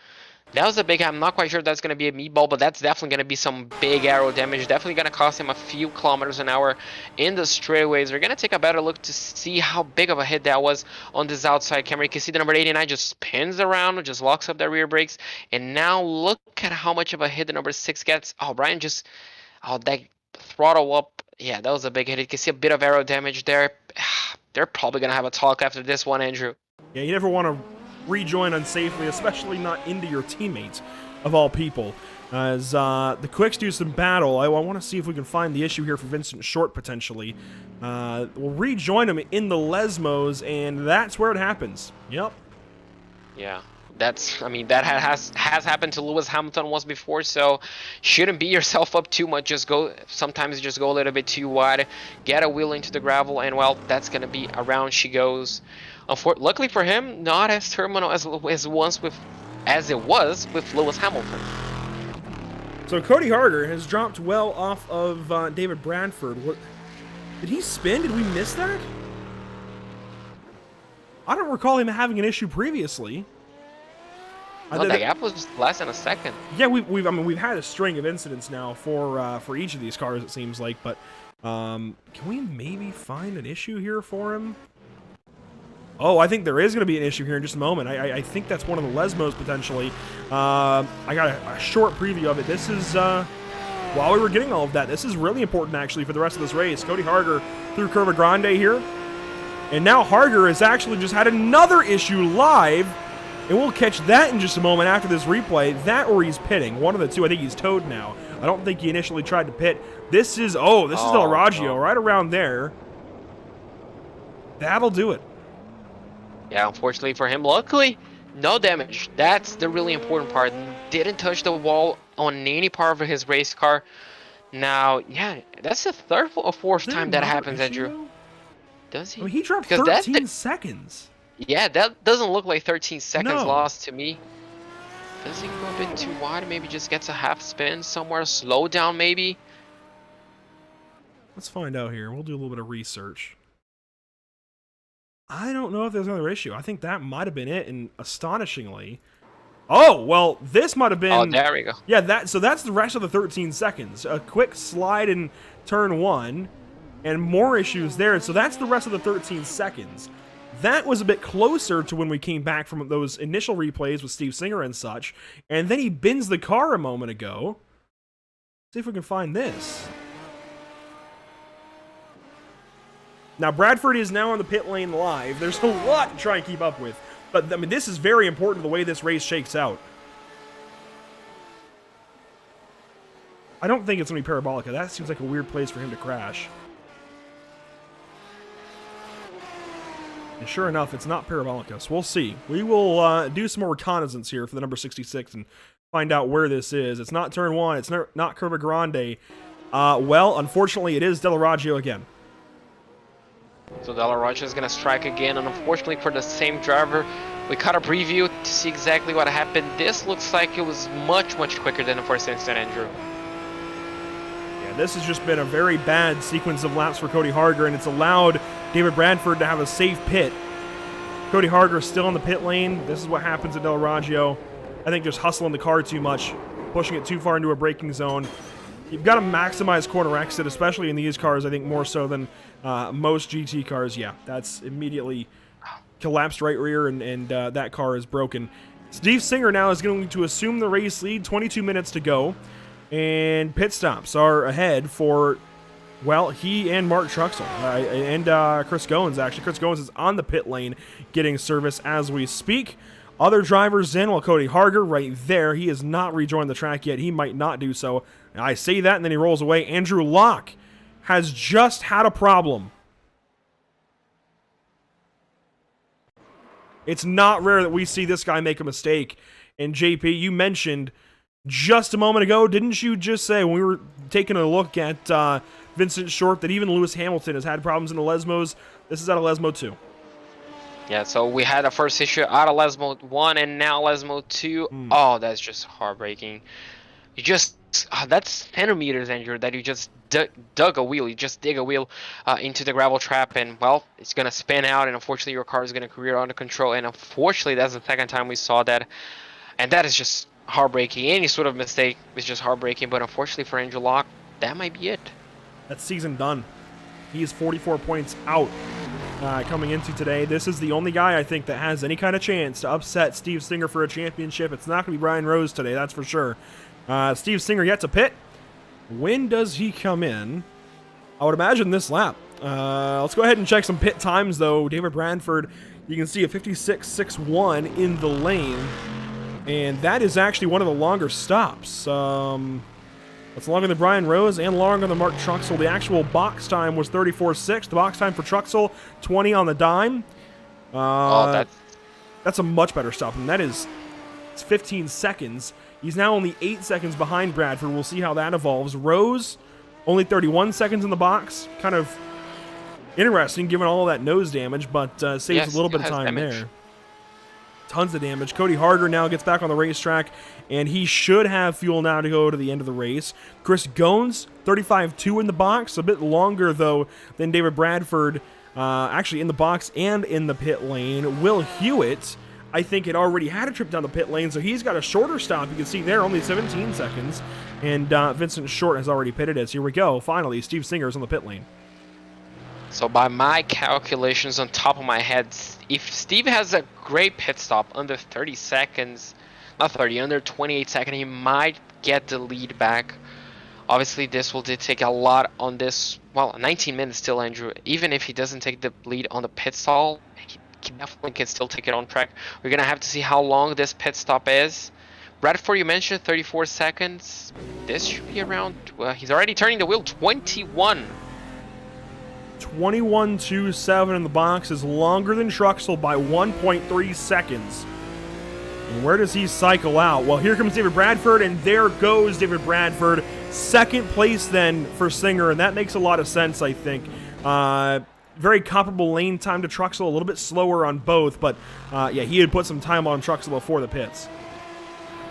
That was a big, I'm not quite sure if that's going to be a meatball, but that's definitely going to be some big aero damage. Definitely going to cost him a few kilometers an hour in the straightaways. We're going to take a better look to see how big of a hit that was on this outside camera. You can see the number 89 just spins around, just locks up the rear brakes. And now look at how much of a hit the number 6 gets. Oh, Brian just, that throttle up. Yeah, that was a big hit. You can see a bit of aero damage there. They're probably going to have a talk after this one, Andrew. Yeah, you never want to rejoin unsafely, especially not into your teammates, of all people. As the Quicks do some battle, I want to see if we can find the issue here for Vincent Short, potentially. We'll rejoin him in the Lesmos, and that's where it happens. Yep. Yeah. I mean, that has happened to Lewis Hamilton once before, so shouldn't beat yourself up too much. Sometimes just go a little bit too wide, get a wheel into the gravel, and well, that's gonna be around she goes. Luckily for him, not as terminal as it was with Lewis Hamilton. So Cody Harder has dropped well off of David Bradford. What did he spin? Did we miss that? I don't recall him having an issue previously. No, the gap was less than a second. Yeah, we've had a string of incidents now for each of these cars, it seems like. But can we maybe find an issue here for him? Oh, I think there is going to be an issue here in just a moment. I think that's one of the Lesmos potentially. I got a short preview of it. This is while we were getting all of that. This is really important actually for the rest of this race. Cody Harger through Curva Grande here, and now Harger has actually just had another issue live. And we'll catch that in just a moment after this replay. That or he's pitting. One of the two. I think he's towed now. I don't think he initially tried to pit. This is Del Raggio right around there. That'll do it. Yeah, unfortunately for him. Luckily, no damage. That's the really important part. Didn't touch the wall on any part of his race car. Now, yeah, that's the third or fourth time that happens, Andrew. Does he? I mean, he dropped 13 seconds. Yeah, that doesn't look like 13 seconds lost to me. Does he go a bit too wide? Maybe just gets a half spin somewhere. Slow down, maybe. Let's find out here. We'll do a little bit of research. I don't know if there's another issue. I think that might have been it, and astonishingly... Oh, well, this might have been... Oh, there we go. Yeah, so that's the rest of the 13 seconds. A quick slide in turn 1, and more issues there. So that's the rest of the 13 seconds. That was a bit closer to when we came back from those initial replays with Steve Singer and such. And then he bins the car a moment ago. See if we can find this. Now, Bradford is now on the pit lane live. There's a lot to try and keep up with. But, I mean, this is very important the way this race shakes out. I don't think it's going to be Parabolica. That seems like a weird place for him to crash. And sure enough, it's not Parabolica, so we'll see. We will do some more reconnaissance here for the number 66 and find out where this is. It's not turn 1. It's not Curva Grande. Well, unfortunately, it is Del Raggio again. So Del Raggio is going to strike again, and unfortunately for the same driver, we caught a preview to see exactly what happened. This looks like it was much, much quicker than the first instant, Andrew. Yeah, this has just been a very bad sequence of laps for Cody Harger, and it's allowed David Bradford to have a safe pit. Cody Harger is still in the pit lane. This is what happens at Del Raggio. I think just hustling the car too much, pushing it too far into a braking zone. You've got to maximize corner exit, especially in these cars, I think more so than most GT cars. Yeah, that's immediately collapsed right rear, and that car is broken. Steve Singer now is going to assume the race lead, 22 minutes to go, and pit stops are ahead for, well, he and Mark Truxell, and Chris Goins, actually. Chris Goins is on the pit lane getting service as we speak. Other drivers in, well, Cody Harger right there. He has not rejoined the track yet. He might not do so. And I say that, and then he rolls away. Andrew Locke has just had a problem. It's not rare that we see this guy make a mistake. And JP, you mentioned just a moment ago, didn't you just say when we were taking a look at Vincent Short that even Lewis Hamilton has had problems in the Lesmos? This is out of Lesmo 2. Yeah, so we had a first issue out of Lesmo 1 and now Lesmo 2. Oh, that's just heartbreaking. You just, that's centimeters, Andrew, that you just dug a wheel. You just dig a wheel into the gravel trap, and, well, it's going to spin out, and unfortunately your car is going to career under control. And unfortunately, that's the second time we saw that. And that is just heartbreaking. Any sort of mistake is just heartbreaking, but unfortunately for Andrew Locke, that might be it. That season done. He is 44 points out coming into today. This is the only guy, I think, that has any kind of chance to upset Steve Singer for a championship. It's not going to be Brian Rose today, that's for sure. Steve Singer yet to pit. When does he come in? I would imagine this lap. Let's go ahead and check some pit times, though. David Bradford You can see a 56.61 in the lane, and that is actually one of the longer stops. That's longer than Brian Rose and longer than Mark Truxell. The actual box time was 34.6. The box time for Truxell, 20 on the dime. That's a much better stop, and that is, it's 15 seconds. He's now only 8 seconds behind Bradford. We'll see how that evolves. Rose, only 31 seconds in the box. Kind of interesting, given all of that nose damage, but saves a little bit of time there. Tons of damage. Cody Harder now gets back on the racetrack, and he should have fuel now to go to the end of the race. Chris Goins, 35.2 in the box. A bit longer, though, than David Bradford, actually in the box and in the pit lane. Will Hewitt, I think, had already had a trip down the pit lane, so he's got a shorter stop. You can see there, only 17 seconds. And Vincent Short has already pitted us. Here we go. Finally, Steve Singer's on the pit lane. So by my calculations on top of my head, if Steve has a great pit stop under 30 seconds, not 30, under 28 seconds, he might get the lead back. Obviously, this will take a lot on this. Well, 19 minutes still, Andrew. Even if he doesn't take the lead on the pit stall, he definitely can still take it on track. We're going to have to see how long this pit stop is. Bradford, you mentioned 34 seconds. This should be around, he's already turning the wheel, 21. 21.27 in the box is longer than Truxell by 1.3 seconds. And where does he cycle out? Well, here comes David Bradford, and there goes David Bradford. Second place then for Singer, and that makes a lot of sense, I think. Very comparable lane time to Truxell, a little bit slower on both, but yeah, he had put some time on Truxell before the pits.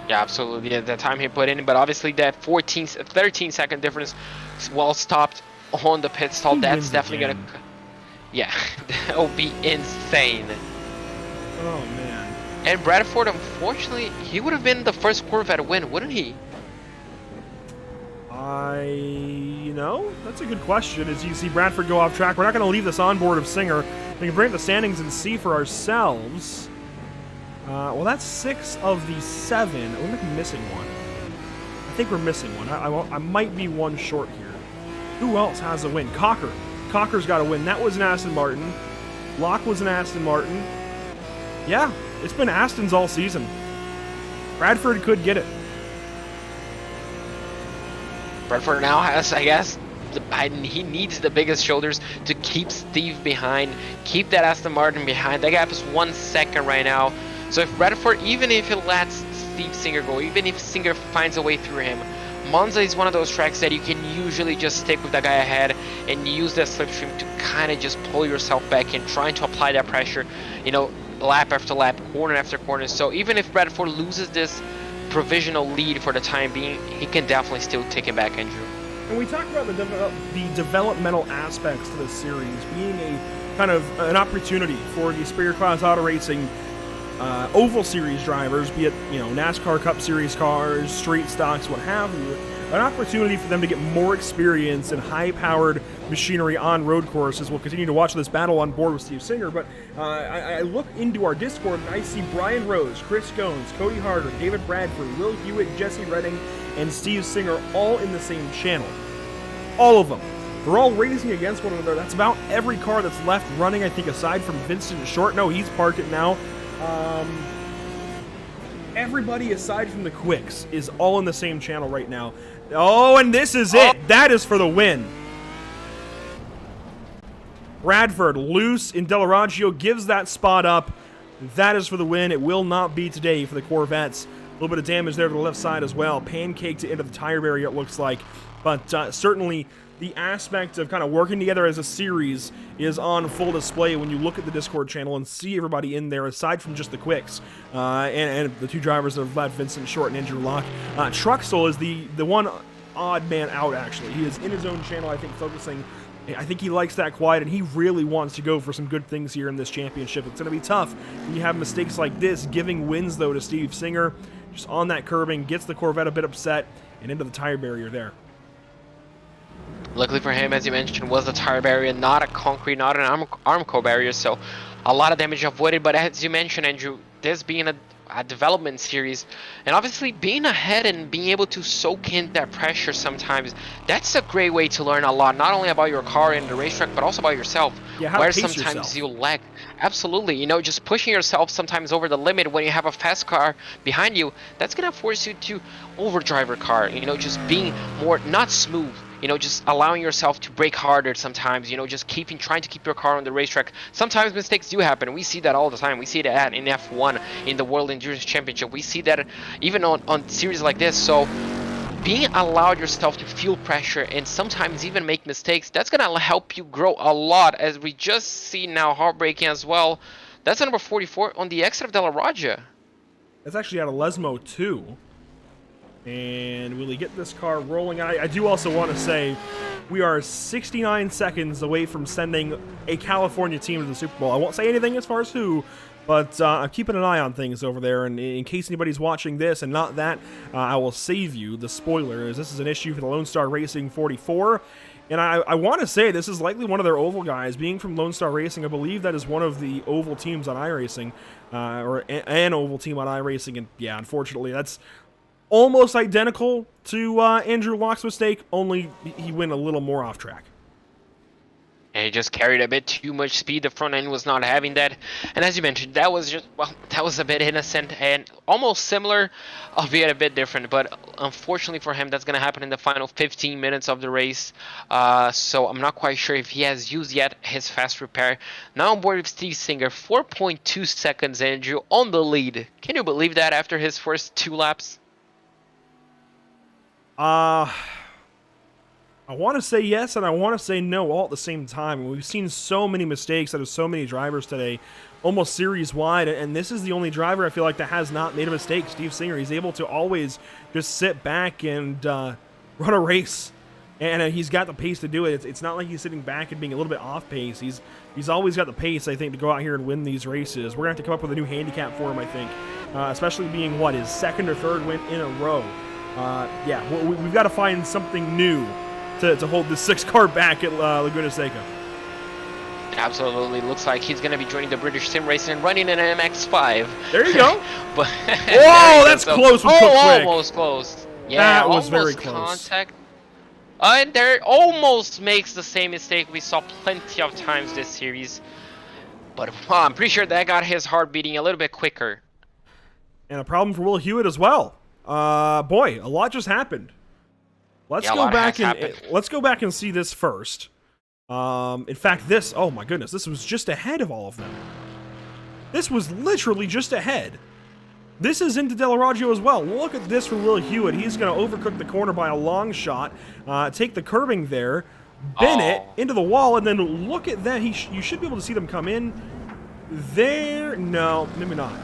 Yeah, absolutely. Yeah, the time he put in, but obviously that 13 second difference, well stopped on the pit stall. That's definitely gonna, yeah, that will be insane. Oh man. And Bradford, unfortunately, he would have been the first Corvette win, wouldn't he? You know, that's a good question. As you see Bradford go off track, we're not going to leave this on board of Singer. We can bring up the standings and see for ourselves. Well, that's 6 of the 7. We might be missing one. I think we're missing one. I might be one short here. Who else has a win? Cocker. Cocker's got a win. That was an Aston Martin. Locke was an Aston Martin. Yeah, it's been Astons all season. Bradford could get it. Bradford now has, I guess, he needs the biggest shoulders to keep Steve behind, keep that Aston Martin behind. That gap is 1 second right now. So if Bradford, even if he lets Steve Singer go, even if Singer finds a way through him, Monza is one of those tracks that you can usually just stick with that guy ahead and use that slipstream to kind of just pull yourself back in, trying to apply that pressure, you know, lap after lap, corner after corner. So even if Bradford loses this provisional lead for the time being, he can definitely still take it back, Andrew. And we talked about the developmental aspects to this series being a kind of an opportunity for the Superior Class Auto Racing Oval Series drivers, be it, you know, NASCAR Cup Series cars, street stocks, what have you, an opportunity for them to get more experience in high-powered machinery on road courses. We'll continue to watch this battle on board with Steve Singer, but I look into our Discord and I see Brian Rose, Chris Goins, Cody Harder, David Bradford, Will Hewitt, Jesse Redding, and Steve Singer all in the same channel. All of them. They're all racing against one another. That's about every car that's left running, I think, aside from Vincent Short. No, he's parked it now. Everybody aside from the Quicks is all in the same channel right now. Oh, and this is it. That is for the win. Bradford loose in Dell'Oraggio gives that spot up. That is for the win. It will not be today for the Corvettes. A little bit of damage there to the left side as well. Pancaked into the tire barrier, it looks like. But certainly the aspect of kind of working together as a series is on full display when you look at the Discord channel and see everybody in there, aside from just the Quicks and the two drivers of Vincent Short and Andrew Locke. Truxell is the one odd man out, actually. He is in his own channel, I think, focusing. I think he likes that quiet, and he really wants to go for some good things here in this championship. It's going to be tough when you have mistakes like this. Giving wins, though, to Steve Singer, just on that curbing, gets the Corvette a bit upset, and into the tire barrier there. Luckily for him, as you mentioned, was the tire barrier, not a concrete, not an Armco barrier, so a lot of damage avoided. But as you mentioned, Andrew, this being a development series, and obviously being ahead and being able to soak in that pressure sometimes, that's a great way to learn a lot, not only about your car and the racetrack, but also about yourself. Yeah, how where to pace sometimes yourself. you lack. Absolutely, you know, just pushing yourself sometimes over the limit when you have a fast car behind you, that's gonna force you to overdrive your car, you know, just being more, not smooth, you know, just allowing yourself to brake harder sometimes, you know, just trying to keep your car on the racetrack. Sometimes mistakes do happen. We see that all the time. We see that in F1, in the World Endurance Championship. We see that even on series like this. So being allowed yourself to feel pressure and sometimes even make mistakes, that's gonna help you grow a lot, as we just see now heartbreaking as well. That's a number 44 on the exit of De La Raja. That's actually out of Lesmo too. And will he get this car rolling? I do also want to say we are 69 seconds away from sending a California team to the Super Bowl. I won't say anything as far as who, but I'm keeping an eye on things over there. And in case anybody's watching this and not that, I will save you the spoiler, as this is an issue for the Lone Star Racing 44. And I want to say this is likely one of their oval guys. Being from Lone Star Racing, I believe that is one of the oval teams on iRacing, or an oval team on iRacing. And yeah, unfortunately, that's almost identical to Andrew Locke's mistake, only he went a little more off track. And he just carried a bit too much speed. The front end was not having that. And as you mentioned, that was just, well, that was a bit innocent and almost similar, albeit a bit different. But unfortunately for him, that's going to happen in the final 15 minutes of the race. So I'm not quite sure if he has used yet his fast repair. Now on board with Steve Singer, 4.2 seconds, Andrew, on the lead. Can you believe that after his first 2 laps? I want to say yes and I want to say no all at the same time. We've seen so many mistakes out of so many drivers today, almost series-wide, and this is the only driver I feel like that has not made a mistake. Steve Singer, he's able to always just sit back and run a race, and he's got the pace to do it. It's not like he's sitting back and being a little bit off pace. He's always got the pace, I think, to go out here and win these races. We're going to have to come up with a new handicap for him, I think, especially being, what, his second or third win in a row. Yeah, we've got to find something new to hold this 6-car back at Laguna Seca. Absolutely. Looks like he's going to be joining the British Sim Racing and running an MX-5. There you go. But whoa, that's close with Cook Quick. Almost close. Yeah, that was very close. Contact. And there almost makes the same mistake we saw plenty of times this series. But I'm pretty sure that got his heart beating a little bit quicker. And a problem for Will Hewitt as well. Boy, a lot just happened. Let's go back and see this first. In fact, this, oh my goodness, this was just ahead of all of them. This was literally just ahead. This is into De La Raja as well. Look at this for Will Hewitt. He's going to overcook the corner by a long shot, take the curbing there, bend it into the wall, and then look at that. You should be able to see them come in there. No, maybe not.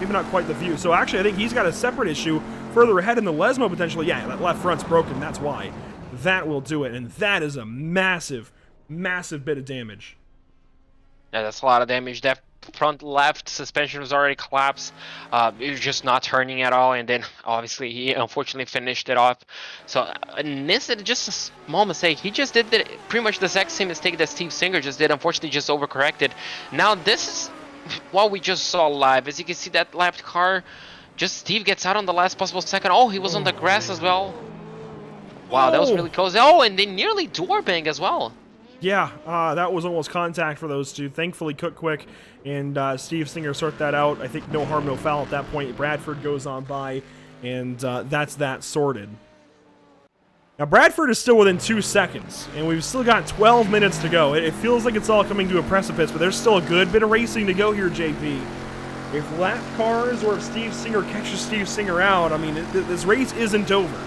Maybe not quite the view. So actually, I think he's got a separate issue further ahead in the Lesmo potentially. Yeah, that left front's broken. That's why. That will do it. And that is a massive, massive bit of damage. Yeah, that's a lot of damage. That front left suspension was already collapsed. It was just not turning at all. And then, obviously, he unfortunately finished it off. So, in this, just a small mistake. He just did pretty much the exact same mistake that Steve Singer just did. Unfortunately, just overcorrected. Now, this is what we just saw live. As you can see, that lapped car, just Steve gets out on the last possible second. Oh, he was on the grass as well. Wow, that was really close. Oh, and they nearly door bang as well. Yeah, that was almost contact for those two. Thankfully, Cook Quick and Steve Singer sort that out. I think no harm, no foul at that point. Bradford goes on by, and that's that sorted. Now, Bradford is still within 2 seconds, and we've still got 12 minutes to go. It feels like it's all coming to a precipice, but there's still a good bit of racing to go here, JP. If lap cars or if Steve Singer catches Steve Singer out, I mean, this race isn't over.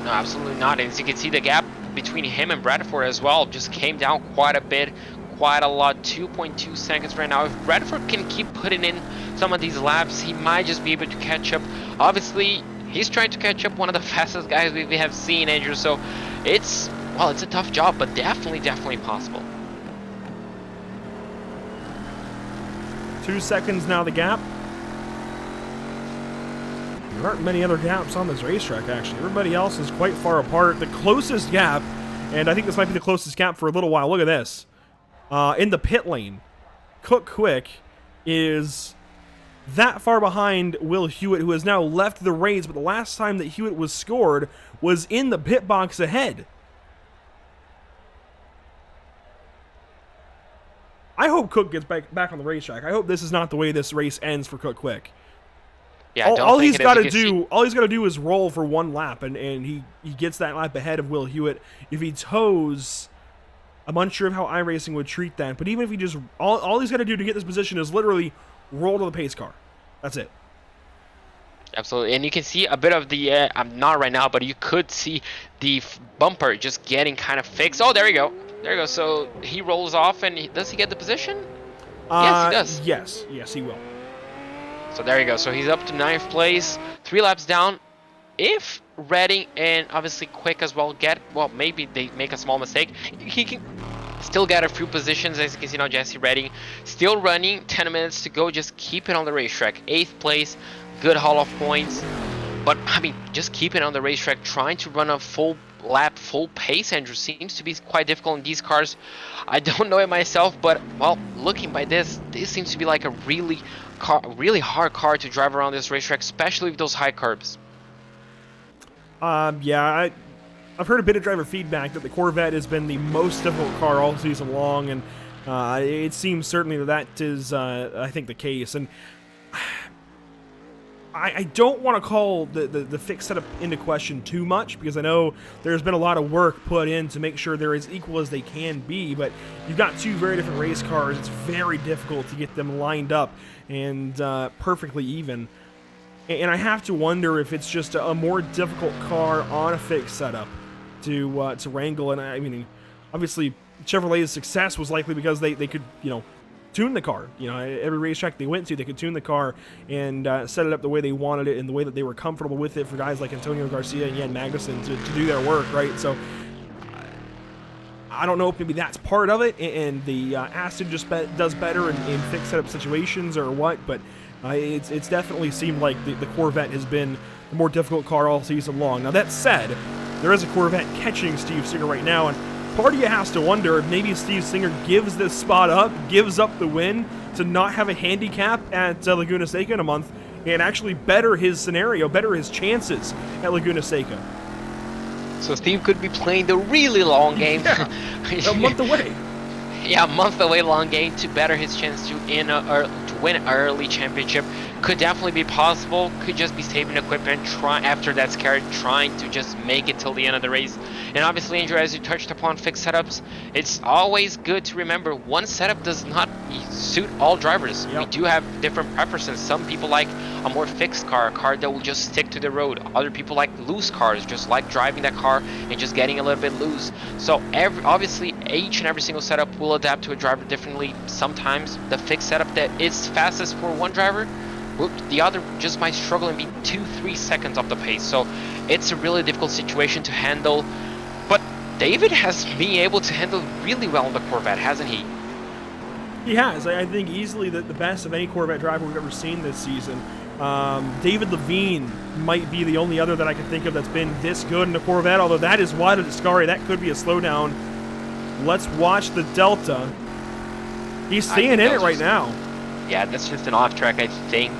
No, absolutely not. As you can see, the gap between him and Bradford as well just came down quite a bit, quite a lot. 2.2 seconds right now. If Bradford can keep putting in some of these laps, he might just be able to catch up. Obviously, he's trying to catch up one of the fastest guys we have seen, Andrew. So it's a tough job, but definitely possible. 2 seconds now, the gap. There aren't many other gaps on this racetrack, actually. Everybody else is quite far apart. The closest gap, and I think this might be the closest gap for a little while. Look at this. In the pit lane, Cook Quick is that far behind Will Hewitt, who has now left the race, but the last time that Hewitt was scored was in the pit box ahead. I hope Cook gets back on the racetrack. I hope this is not the way this race ends for Cook quick. Yeah, all he's got to do is roll for one lap, and he gets that lap ahead of Will Hewitt. If he toes, I'm unsure of how iRacing would treat that. But even if he just all he's got to do to get this position is literally roll to the pace car. That's it. Absolutely, and you can see a bit of the, I'm not right now, but you could see the bumper just getting kind of fixed. Oh, there you go. There you go. So he rolls off, and does he get the position? Yes, he does. Yes, he will. So there you go. So he's up to 9th place, 3 laps down. If Redding and obviously Quick as well maybe they make a small mistake, he can still get a few positions. As you can see now, Jesse Redding still running, 10 minutes to go. Just keep it on the racetrack. 8th place, good haul of points. But I mean, just keep it on the racetrack. Trying to run a full lap, full pace, Andrew, seems to be quite difficult in these cars. I don't know it myself, but well, looking by this seems to be like a really hard car to drive around this racetrack, especially with those high curbs. Yeah, I've heard a bit of driver feedback that the Corvette has been the most difficult car all season long, and it seems certainly that is, I think, the case. And I don't want to call the fixed setup into question too much, because I know there's been a lot of work put in to make sure they're as equal as they can be, but you've got 2 very different race cars. It's very difficult to get them lined up and perfectly even. And I have to wonder if it's just a more difficult car on a fixed setup to wrangle. And I mean, obviously Chevrolet's success was likely because they could, tune the car. Every racetrack they went to, they could tune the car and set it up the way they wanted it, in the way that they were comfortable with it, for guys like Antonio Garcia and Jan Magnussen to do their work, right? So I don't know if maybe that's part of it, and the Aston just does better in fixed setup situations or what, but it's definitely seemed like the Corvette has been the more difficult car all season long. Now, that said, there is a Corvette catching Steve Singer right now, and part of you has to wonder if maybe Steve Singer gives this spot up, gives up the win to not have a handicap at Laguna Seca in a month, and actually better his scenario, better his chances at Laguna Seca. So Steve could be playing the really long game. Yeah, a month away. Yeah, a month away long game to better his chance to win an early championship. Could definitely be possible. Could just be saving equipment, after that scare, trying to just make it till the end of the race. And obviously, Andrew, as you touched upon fixed setups, it's always good to remember one setup does not suit all drivers. Yep. We do have different preferences. Some people like a more fixed car, a car that will just stick to the road. Other people like loose cars, just like driving that car and just getting a little bit loose. So obviously, each and every single setup will adapt to a driver differently. Sometimes the fixed setup that is fastest for one driver, the other just might struggle and be 2-3 seconds off the pace. So it's a really difficult situation to handle. But David has been able to handle really well on the Corvette, hasn't he? He has. I think easily the best of any Corvette driver we've ever seen this season. David Levine might be the only other that I can think of that's been this good in the Corvette, although that is wide of Ascari. That could be a slowdown. Let's watch the Delta. He's staying in it right now. Yeah, that's just an off track, I think.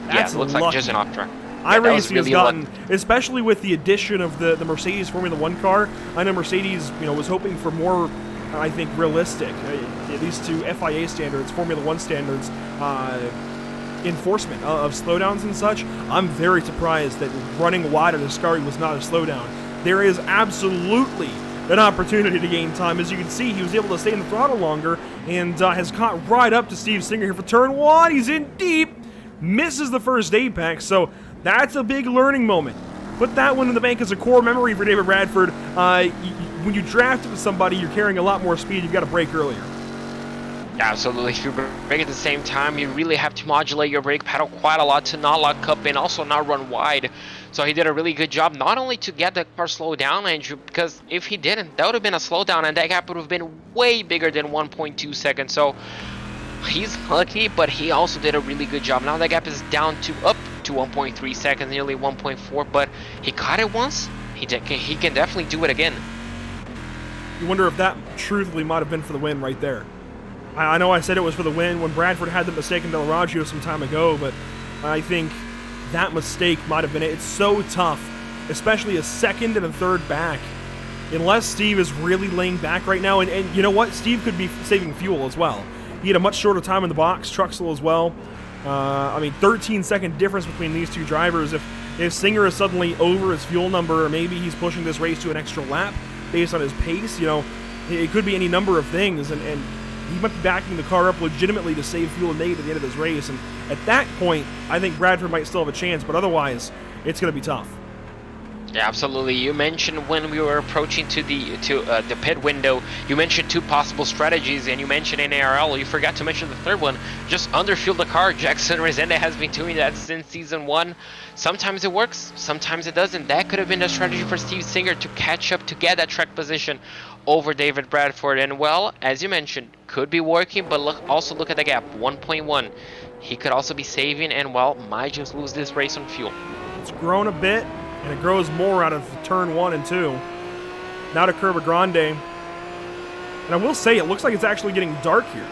That's it looks lucky. like just an off track. iRacing has gotten, especially with the addition of the Mercedes Formula One car. I know Mercedes, was hoping for more, I think, realistic, at least to FIA standards, Formula One standards, enforcement of slowdowns and such. I'm very surprised that running wide at Ascari was not a slowdown. There is absolutely an opportunity to gain time. As you can see, he was able to stay in the throttle longer and has caught right up to Steve Singer here for turn 1. He's in deep, misses the first apex, so that's a big learning moment. Put that one in the bank as a core memory for David Bradford. When you draft it with somebody, you're carrying a lot more speed. You've got to brake earlier. Absolutely. If you brake at the same time, you really have to modulate your brake pedal quite a lot to not lock up and also not run wide. So he did a really good job, not only to get the car slowed down, Andrew, because if he didn't, that would have been a slowdown, and that gap would have been way bigger than 1.2 seconds. So he's lucky, but he also did a really good job. Now that gap is down up to 1.3 seconds, nearly 1.4, but he caught it once. He can definitely do it again. You wonder if that truthfully might have been for the win right there. I know I said it was for the win when Bradford had the mistake in Del Raggio some time ago, but I think that mistake might have been it. It's so tough, especially a second and a third back, unless Steve is really laying back right now. And you know what? Steve could be saving fuel as well. He had a much shorter time in the box, Truxell as well. I mean, 13-second difference between these two drivers. If Singer is suddenly over his fuel number, or maybe he's pushing this race to an extra lap based on his pace, you know, it could be any number of things, and he might be backing the car up legitimately to save fuel and make it at the end of this race. And at that point, I think Bradford might still have a chance, but otherwise, it's going to be tough. Yeah, absolutely. You mentioned when we were approaching to the pit window, you mentioned 2 possible strategies, and you mentioned in ARL. You forgot to mention the third one. Just underfuel the car. Jackson Resende has been doing that since season 1. Sometimes it works, sometimes it doesn't. That could have been the strategy for Steve Singer to catch up, to get that track position over David Bradford. And well, as you mentioned, could be working, but also look at the gap, 1.1. He could also be saving, and well, might just lose this race on fuel. It's grown a bit, and it grows more out of turn 1 and 2. Now to Curva Grande. And I will say, it looks like it's actually getting dark here.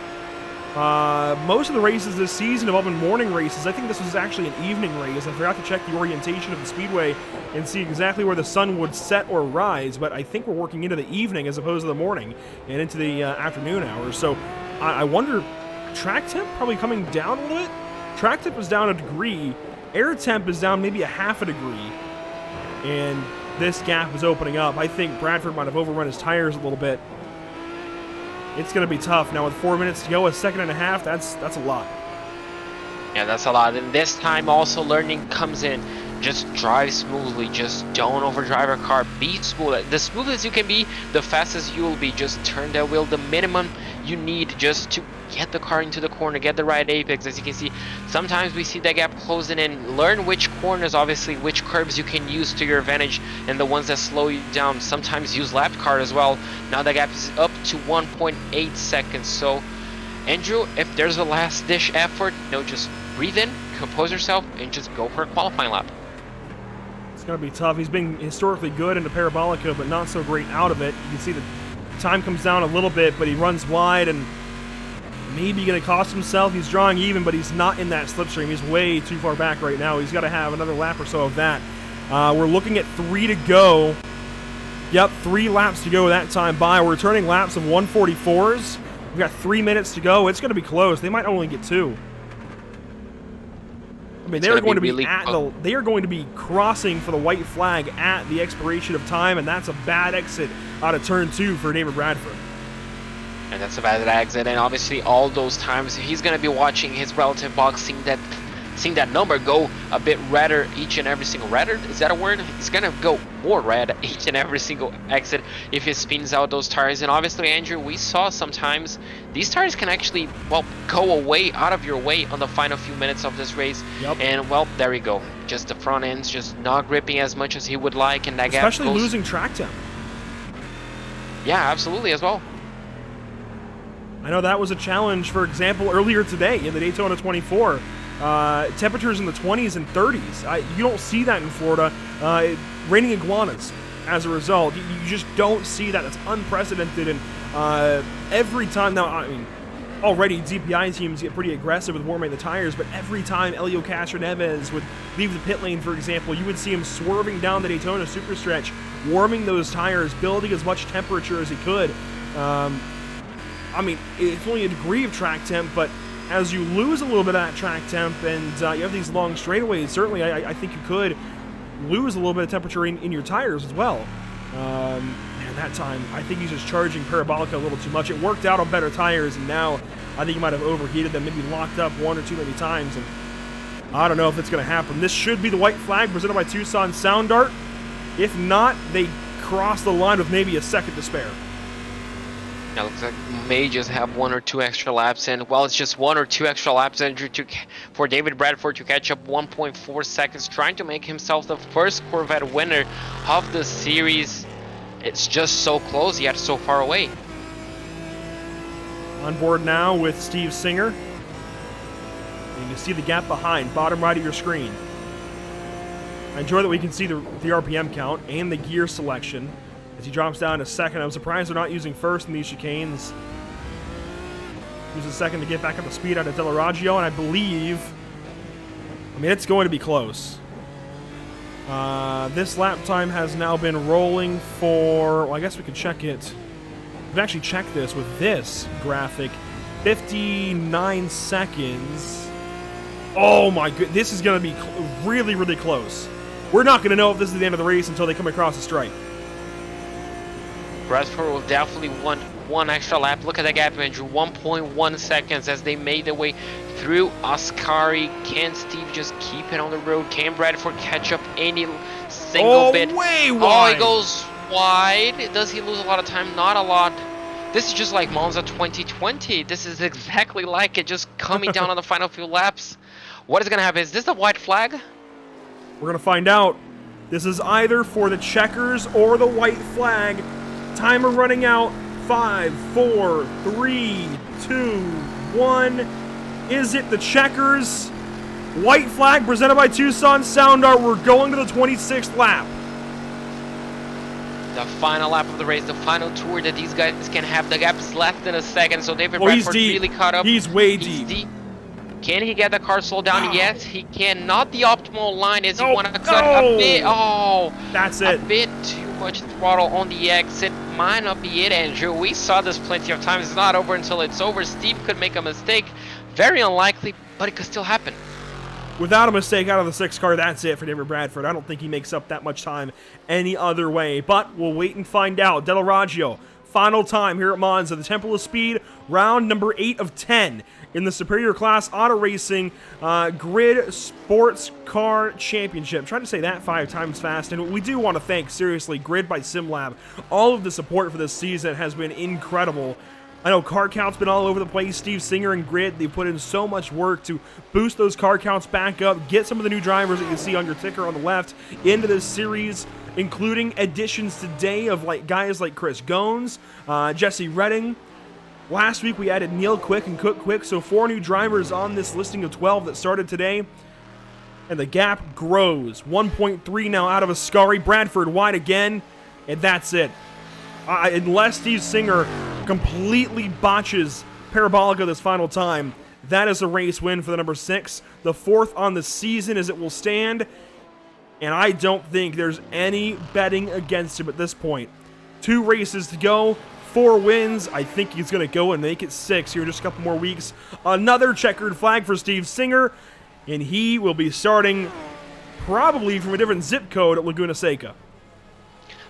Most of the races this season have all been morning races. I think this was actually an evening race. I forgot to check the orientation of the speedway and see exactly where the sun would set or rise, but I think we're working into the evening as opposed to the morning and into the afternoon hours. So I wonder, track temp probably coming down a little bit? Track temp is down a degree. Air temp is down maybe a half a degree. And this gap is opening up. I think Bradford might have overrun his tires a little bit. It's going to be tough. Now with 4 minutes to go, a second and a half, that's a lot. Yeah, that's a lot. And this time also learning comes in. Just drive smoothly. Just don't overdrive your car. Be smooth. The smoothest you can be, the fastest you will be. Just turn that wheel the minimum you need just to get the car into the corner, get the right apex. As you can see, sometimes we see that gap closing in. Learn which corners, obviously, which curbs you can use to your advantage, and the ones that slow you down. Sometimes use lap car as well. Now the gap is up to 1.8 seconds. So, Andrew, if there's a last dish effort, just breathe in, compose yourself, and just go for a qualifying lap. It's going to be tough. He's been historically good into Parabolica, but not so great out of it. You can see the time comes down a little bit, but he runs wide and maybe going to cost himself. He's drawing even, but he's not in that slipstream. He's way too far back right now. He's got to have another lap or so of that. We're looking at 3 to go. Yep, 3 laps to go that time by. We're returning laps of 144s. We've got 3 minutes to go. It's going to be close. They might only get 2. I mean, they are going to be they are going to be crossing for the white flag at the expiration of time, and that's a bad exit out of turn 2 for David Bradford. And that's a bad exit, and obviously all those times he's going to be watching his relative box, seeing that number go a bit redder each and every single redder. Is that a word? It's going to go more red each and every single exit if he spins out those tires. And obviously, Andrew, we saw sometimes these tires can actually, go away out of your way on the final few minutes of this race. Yep. And there we go. Just the front end's just not gripping as much as he would like, and that especially gap goes, losing track temp. Yeah, absolutely as well. I know that was a challenge, for example, earlier today in the Daytona 24. Temperatures in the 20s and 30s. You don't see that in Florida. Raining iguanas as a result. You just don't see that. It's unprecedented. And every time now, I mean, already DPI teams get pretty aggressive with warming the tires, but every time Elio Castroneves would leave the pit lane, for example, you would see him swerving down the Daytona Superstretch, warming those tires, building as much temperature as he could. I mean, it's only a degree of track temp, but as you lose a little bit of that track temp and you have these long straightaways, certainly I think you could lose a little bit of temperature in your tires as well. Man, that time, I think he's just charging Parabolica a little too much. It worked out on better tires, and now I think he might have overheated them, maybe locked up 1 or 2 many times, and I don't know if it's going to happen. This should be the white flag presented by Tucson Sound Art. If not, they cross the line with maybe a second to spare. It looks like may just have 1 or 2 extra laps, and it's just 1 or 2 extra laps, Andrew, for David Bradford to catch up 1.4 seconds, trying to make himself the first Corvette winner of the series. It's just so close, yet so far away. On board now with Steve Singer. And you can see the gap behind, bottom right of your screen. I enjoy that we can see the RPM count and the gear selection as he drops down to second. I'm surprised they're not using first in these chicanes. Uses second to get back up to speed out of Dell'Oraggio, and I believe, it's going to be close. This lap time has now been rolling for, I guess we could check it. We can actually check this with this graphic. 59 seconds. Oh my god, this is going to be really, really close. We're not going to know if this is the end of the race until they come across the stripe. Bradford will definitely want one extra lap. Look at that gap, Andrew. 1.1 seconds as they made their way through Ascari. Can Steve just keep it on the road? Can Bradford catch up any single bit? Way wide. Oh, he goes wide. Does he lose a lot of time? Not a lot. This is just like Monza 2020. This is exactly like it, just coming down on the final few laps. What is going to happen? Is this the white flag? We're going to find out. This is either for the checkers or the white flag. Timer running out. 5, 4, 3, 2, 1. Is it the checkers? White flag presented by Tucson Sound Art. We're going to the 26th lap. The final lap of the race, the final tour that these guys can have. The gap is less than a second, so David Bradford really caught up. He's way deep. Can he get the car slowed down? Yes, he can. Not the optimal line as you want to cut a bit. Oh, that's it. A bit too much throttle on the exit. Might not be it, Andrew. We saw this plenty of times. It's not over until it's over. Steve could make a mistake. Very unlikely, but it could still happen. Without a mistake out of the 6th car, that's it for David Bradford. I don't think he makes up that much time any other way, but we'll wait and find out. Del Raggio, final time here at Monza, the Temple of Speed, round number 8 of 10 in the Superior Class Auto Racing Grid Sports Car Championship. I'm trying to say that 5 times fast, and we do want to thank, seriously, Grid by SimLab. All of the support for this season has been incredible. I know car count's been all over the place. Steve Singer and Grid, they've put in so much work to boost those car counts back up, get some of the new drivers that you see on your ticker on the left into this series, including additions today of guys like Chris Gones, Jesse Redding. Last week we added Neil Quick and Cook Quick, so 4 new drivers on this listing of 12 that started today. And the gap grows. 1.3 now out of Ascari. Bradford wide again, and that's it. Unless Steve Singer completely botches Parabolica this final time, that is a race win for the number 6. The 4th on the season as it will stand, and I don't think there's any betting against him at this point. 2 races to go, 4 wins. I think he's going to go and make it 6 here in just a couple more weeks. Another checkered flag for Steve Singer, and he will be starting probably from a different zip code at Laguna Seca.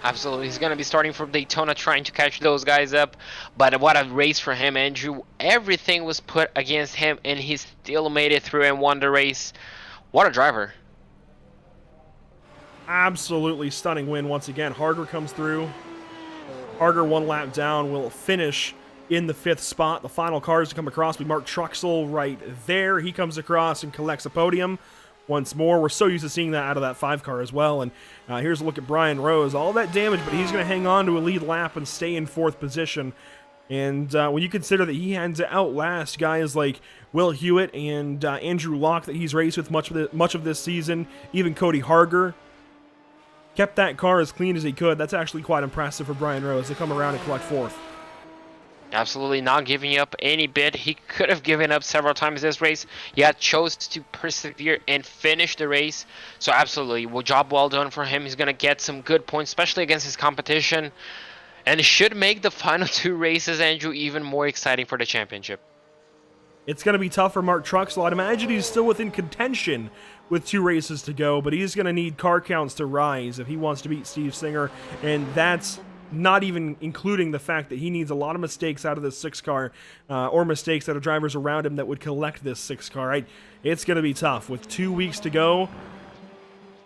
Absolutely. He's going to be starting from Daytona trying to catch those guys up. But what a race for him, Andrew. Everything was put against him, and he still made it through and won the race. What a driver. Absolutely stunning win once again. Harger comes through. Harger 1 lap down will finish in the 5th spot. The final cars to come across will be Mark Truxell right there. He comes across and collects a podium. Once more, we're so used to seeing that out of that 5 car as well. And here's a look at Brian Rose. All that damage, but he's going to hang on to a lead lap and stay in 4th position. And when you consider that he had to outlast guys like Will Hewitt and Andrew Locke that he's raced with much of this season, even Cody Harger, kept that car as clean as he could. That's actually quite impressive for Brian Rose to come around and collect 4th. Absolutely not giving up any bit. He could have given up several times this race, yet chose to persevere and finish the race. So absolutely, job well done for him. He's going to get some good points, especially against his competition, and should make the final 2 races, Andrew, even more exciting for the championship. It's going to be tough for Mark Truxell. I'd imagine he's still within contention with 2 races to go, but he's going to need car counts to rise if he wants to beat Steve Singer, and that's not even including the fact that he needs a lot of mistakes out of this 6 car, or mistakes out of drivers around him that would collect this 6 car. Right? It's going to be tough with 2 weeks to go.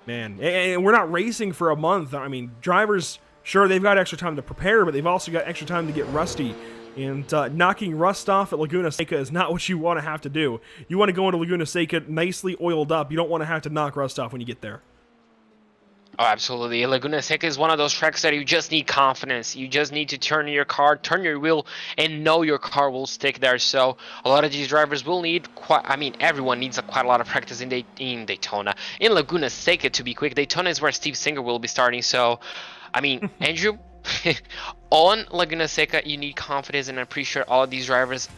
Man, and we're not racing for a month. I mean, drivers, sure, they've got extra time to prepare, but they've also got extra time to get rusty. And knocking rust off at Laguna Seca is not what you want to have to do. You want to go into Laguna Seca nicely oiled up. You don't want to have to knock rust off when you get there. Oh, absolutely. Laguna Seca is one of those tracks that you just need confidence. You just need to turn your car, turn your wheel, and know your car will stick there. So a lot of these drivers will need everyone needs quite a lot of practice in Daytona. In Laguna Seca, to be quick, Daytona is where Steve Singer will be starting. So, Andrew, on Laguna Seca, you need confidence, and I'm pretty sure all of these drivers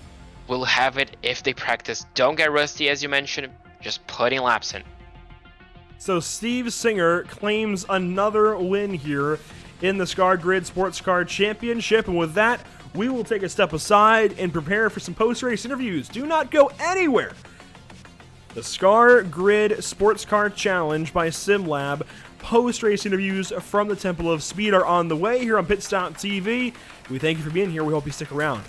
will have it if they practice. Don't get rusty, as you mentioned, just putting laps in. So Steve Singer claims another win here in the Scar Grid Sports Car Championship. And with that, we will take a step aside and prepare for some post-race interviews. Do not go anywhere. The Scar Grid Sports Car Challenge by SimLab. Post-race interviews from the Temple of Speed are on the way here on PitStop TV. We thank you for being here. We hope you stick around.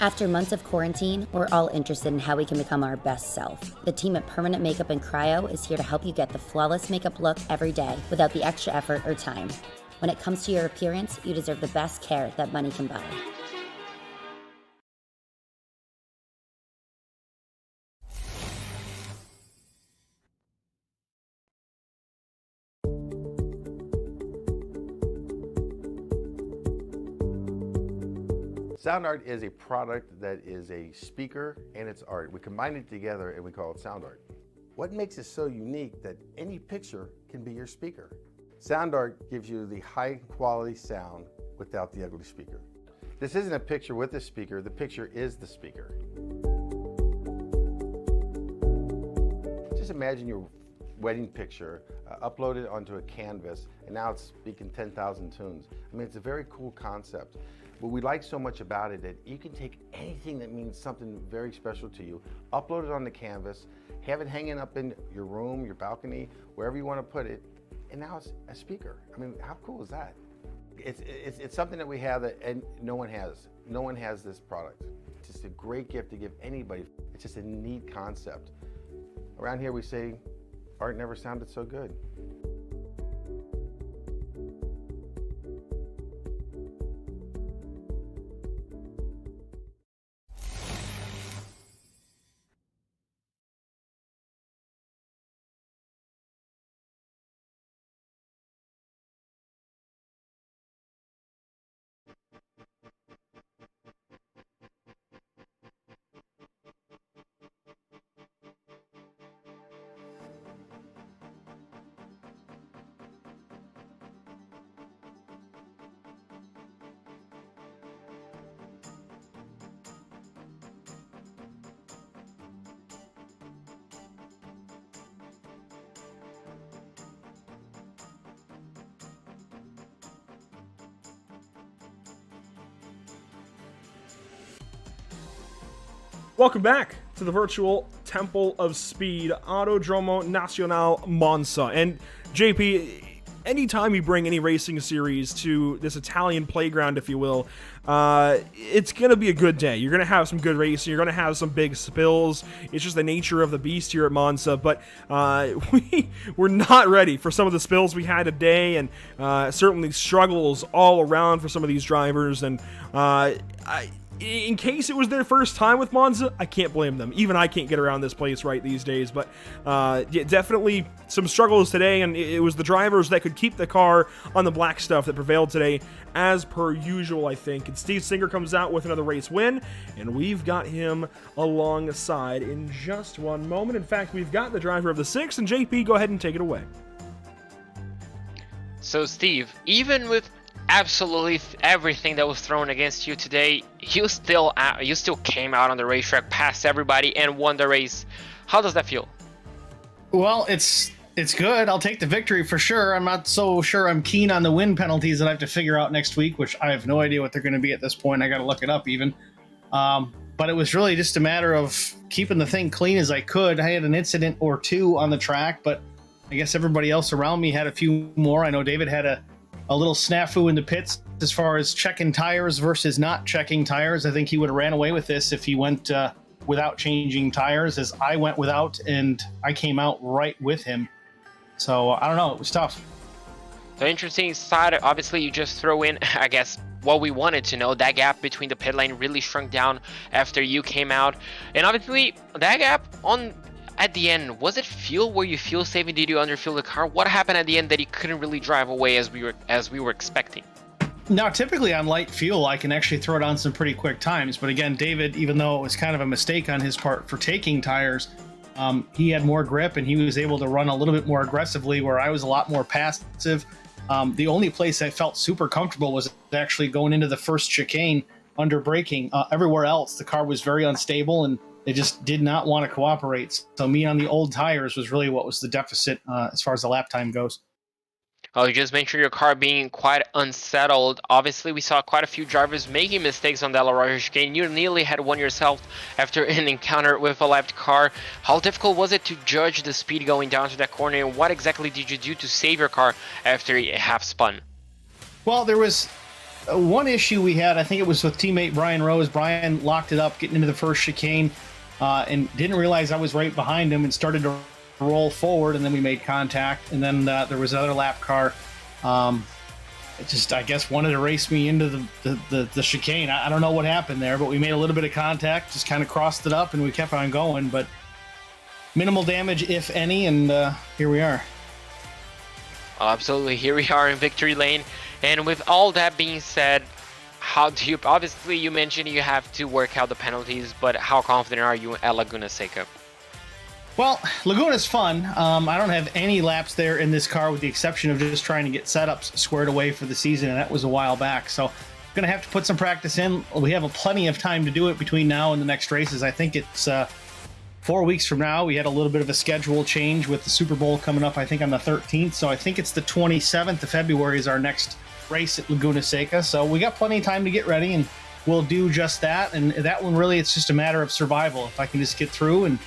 After months of quarantine, we're all interested in how we can become our best self. The team at Permanent Makeup and Cryo is here to help you get the flawless makeup look every day without the extra effort or time. When it comes to your appearance, you deserve the best care that money can buy. Sound Art is a product that is a speaker and it's art. We combine it together and we call it Sound Art. What makes it so unique that any picture can be your speaker? Sound Art gives you the high quality sound without the ugly speaker. This isn't a picture with a speaker, the picture is the speaker. Just imagine your wedding picture uploaded onto a canvas and now it's speaking 10,000 tunes. I mean, it's a very cool concept. What we like so much about it that you can take anything that means something very special to you, upload it on the canvas, have it hanging up in your room, your balcony, wherever you want to put it, and now it's a speaker. I mean, how cool is that? It's something that we have that and no one has. No one has this product. It's just a great gift to give anybody. It's just a neat concept. Around here we say, art never sounded so good. Welcome back to the virtual Temple of Speed, Autodromo Nacional Monza. And JP, anytime you bring any racing series to this Italian playground, if you will, it's going to be a good day. You're going to have some good racing. You're going to have some big spills. It's just the nature of the beast here at Monza. But we're not ready for some of the spills we had today, and certainly struggles all around for some of these drivers. And in case it was their first time with Monza, I can't blame them. Even I can't get around this place right these days. But yeah, definitely some struggles today, and it was the drivers that could keep the car on the black stuff that prevailed today, as per usual, I think. And Steve Singer comes out with another race win, and we've got him alongside in just one moment. In fact, we've got the driver of the 6th, and JP, go ahead and take it away. So Steve, even with absolutely everything that was thrown against you today, you still came out on the racetrack, passed everybody, and won the race. How does that feel? Well, it's good. I'll take the victory for sure. I'm not so sure I'm keen on the win penalties that I have to figure out next week, which I have no idea what they're going to be at this point. I got to look it up even. But it was really just a matter of keeping the thing clean as I could. I had an incident or two on the track, but I guess everybody else around me had a few more. I know David had a little snafu in the pits as far as checking tires versus not checking tires. I think he would have ran away with this if he went without changing tires, as I went without, and I came out right with him. So I don't know, it was tough. The interesting side, obviously, you just throw in, I guess, what we wanted to know. That gap between the pit lane really shrunk down after you came out. And obviously, that gap at the end, was it fuel? Were you fuel saving? Did you underfuel the car? What happened at the end that you couldn't really drive away as we were expecting? Now, typically on light fuel, I can actually throw down some pretty quick times. But again, David, even though it was kind of a mistake on his part for taking tires, he had more grip and he was able to run a little bit more aggressively, where I was a lot more passive. The only place I felt super comfortable was actually going into the first chicane under braking. Everywhere else, the car was very unstable and they just did not want to cooperate. So me on the old tires was really what was the deficit as far as the lap time goes. Oh, you just mentioned your car being quite unsettled. Obviously, we saw quite a few drivers making mistakes on that Laurage chicane. You nearly had one yourself after an encounter with a lapped car. How difficult was it to judge the speed going down to that corner, and what exactly did you do to save your car after it half spun? Well, there was one issue we had. I think it was with teammate Brian Rose. Brian locked it up getting into the first chicane and didn't realize I was right behind him and started to roll forward, and then we made contact, and then there was another lap car. It just, I guess, wanted to race me into the chicane. I don't know what happened there, but we made a little bit of contact, just kind of crossed it up, and we kept on going, but minimal damage, if any, and here we are. Absolutely, here we are in victory lane. And with all that being said, how do you, obviously you mentioned you have to work out the penalties, but how confident are you at Laguna Seca? Well, Laguna's fun. I don't have any laps there in this car with the exception of just trying to get setups squared away for the season, and that was a while back. So I'm going to have to put some practice in. We have plenty of time to do it between now and the next races. I think it's 4 weeks from now. We had a little bit of a schedule change with the Super Bowl coming up, I think, on the 13th. So I think it's the 27th of February is our next race at Laguna Seca. So we got plenty of time to get ready, and we'll do just that. And that one, really, it's just a matter of survival. If I can just get through and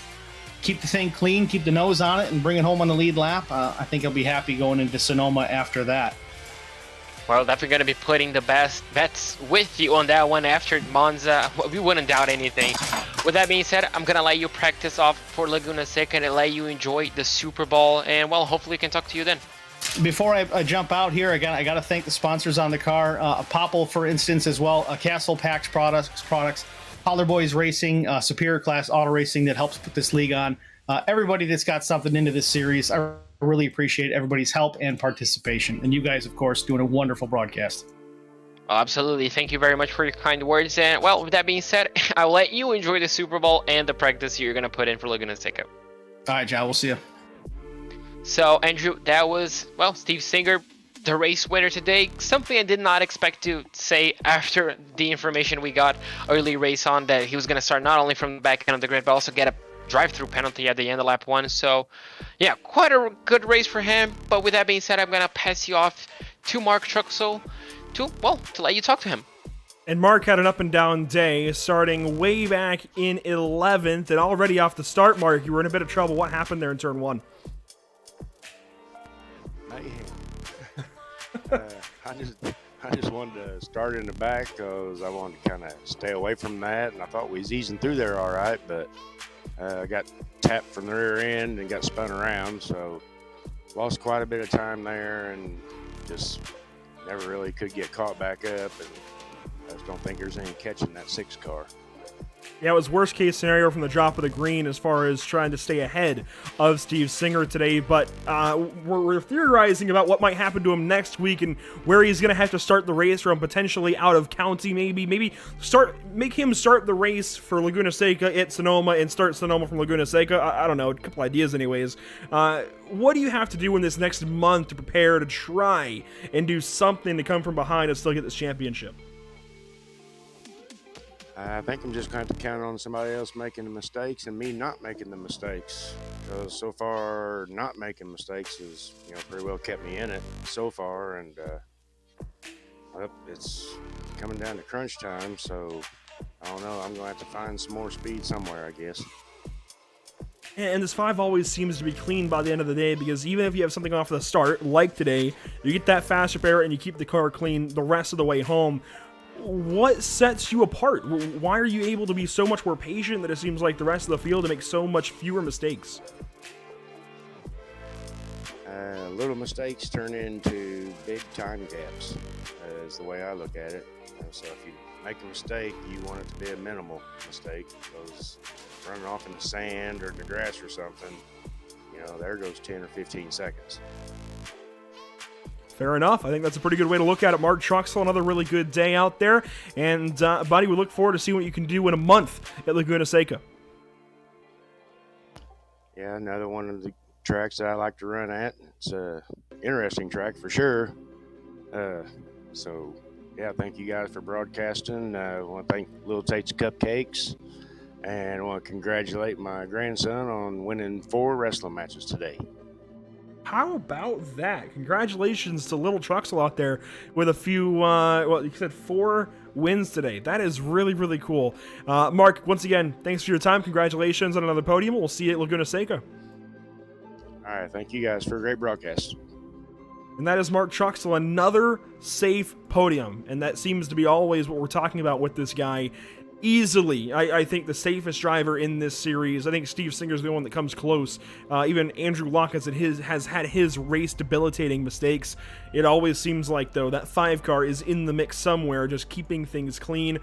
keep the thing clean, keep the nose on it, and bring it home on the lead lap, I think I'll be happy going into Sonoma after that. Well, definitely going to be putting the best bets with you on that one after Monza. We wouldn't doubt anything. With that being said, I'm going to let you practice off for Laguna Seca and let you enjoy the Super Bowl. And, well, hopefully we can talk to you then. Before I jump out here, again, I got to thank the sponsors on the car. Popple, for instance, as well. Castle Pax products. Holler Boys Racing, Superior Class Auto Racing that helps put this league on. Everybody that's got something into this series, I really appreciate everybody's help and participation. And you guys, of course, doing a wonderful broadcast. Absolutely. Thank you very much for your kind words. And, well, with that being said, I'll let you enjoy the Super Bowl and the practice you're going to put in for Laguna Seca. All right, John, we'll see you. So, Andrew, that was, well, Steve Singer, the race winner today. Something I did not expect to say after the information we got early race on, that he was going to start not only from the back end of the grid, but also get a drive-through penalty at the end of lap 1. So, yeah, quite a good race for him. But with that being said, I'm going to pass you off to Mark Truxell to let you talk to him. And Mark had an up and down day, starting way back in 11th, and already off the start, Mark, you were in a bit of trouble. What happened there in turn 1? I just wanted to start in the back because I wanted to kind of stay away from that, and I thought we was easing through there all right, but I got tapped from the rear end and got spun around, so lost quite a bit of time there and just never really could get caught back up, and I just don't think there's any catching that 6 car. Yeah, it was worst case scenario from the drop of the green as far as trying to stay ahead of Steve Singer today, but we're theorizing about what might happen to him next week and where he's going to have to start the race from, potentially out of county maybe make him start the race for Laguna Seca at Sonoma and start Sonoma from Laguna Seca. I don't know, a couple ideas anyways. What do you have to do in this next month to prepare to try and do something to come from behind and still get this championship? I think I'm just going to have to count on somebody else making the mistakes and me not making the mistakes. Because so far, not making mistakes has, pretty well kept me in it so far. And it's coming down to crunch time, so I don't know. I'm going to have to find some more speed somewhere, I guess. And this 5 always seems to be clean by the end of the day, because even if you have something off the start, like today, you get that fast repair and you keep the car clean the rest of the way home. What sets you apart? Why are you able to be so much more patient that it seems like the rest of the field to make so much fewer mistakes? Little mistakes turn into big time gaps, is the way I look at it. So if you make a mistake, you want it to be a minimal mistake, because running off in the sand or in the grass or something, there goes 10 or 15 seconds. Fair enough. I think that's a pretty good way to look at it. Mark Truxell, another really good day out there. And, buddy, we look forward to seeing what you can do in a month at Laguna Seca. Yeah, another one of the tracks that I like to run at. It's a interesting track for sure. So, yeah, thank you guys for broadcasting. I want to thank Little Tate's Cupcakes, and I want to congratulate my grandson on winning 4 wrestling matches today. How about that? Congratulations to Little Truxel out there with a few, well, you said 4 wins today. That is really, really cool. Mark, once again, thanks for your time. Congratulations on another podium. We'll see you at Laguna Seca. All right, thank you guys for a great broadcast. And that is Mark Truxel, another safe podium. And that seems to be always what we're talking about with this guy. Easily, I think the safest driver in this series. I think Steve Singer's the one that comes close. Even Andrew Locke has had his race debilitating mistakes. It always seems like, though, that 5 car is in the mix somewhere, just keeping things clean.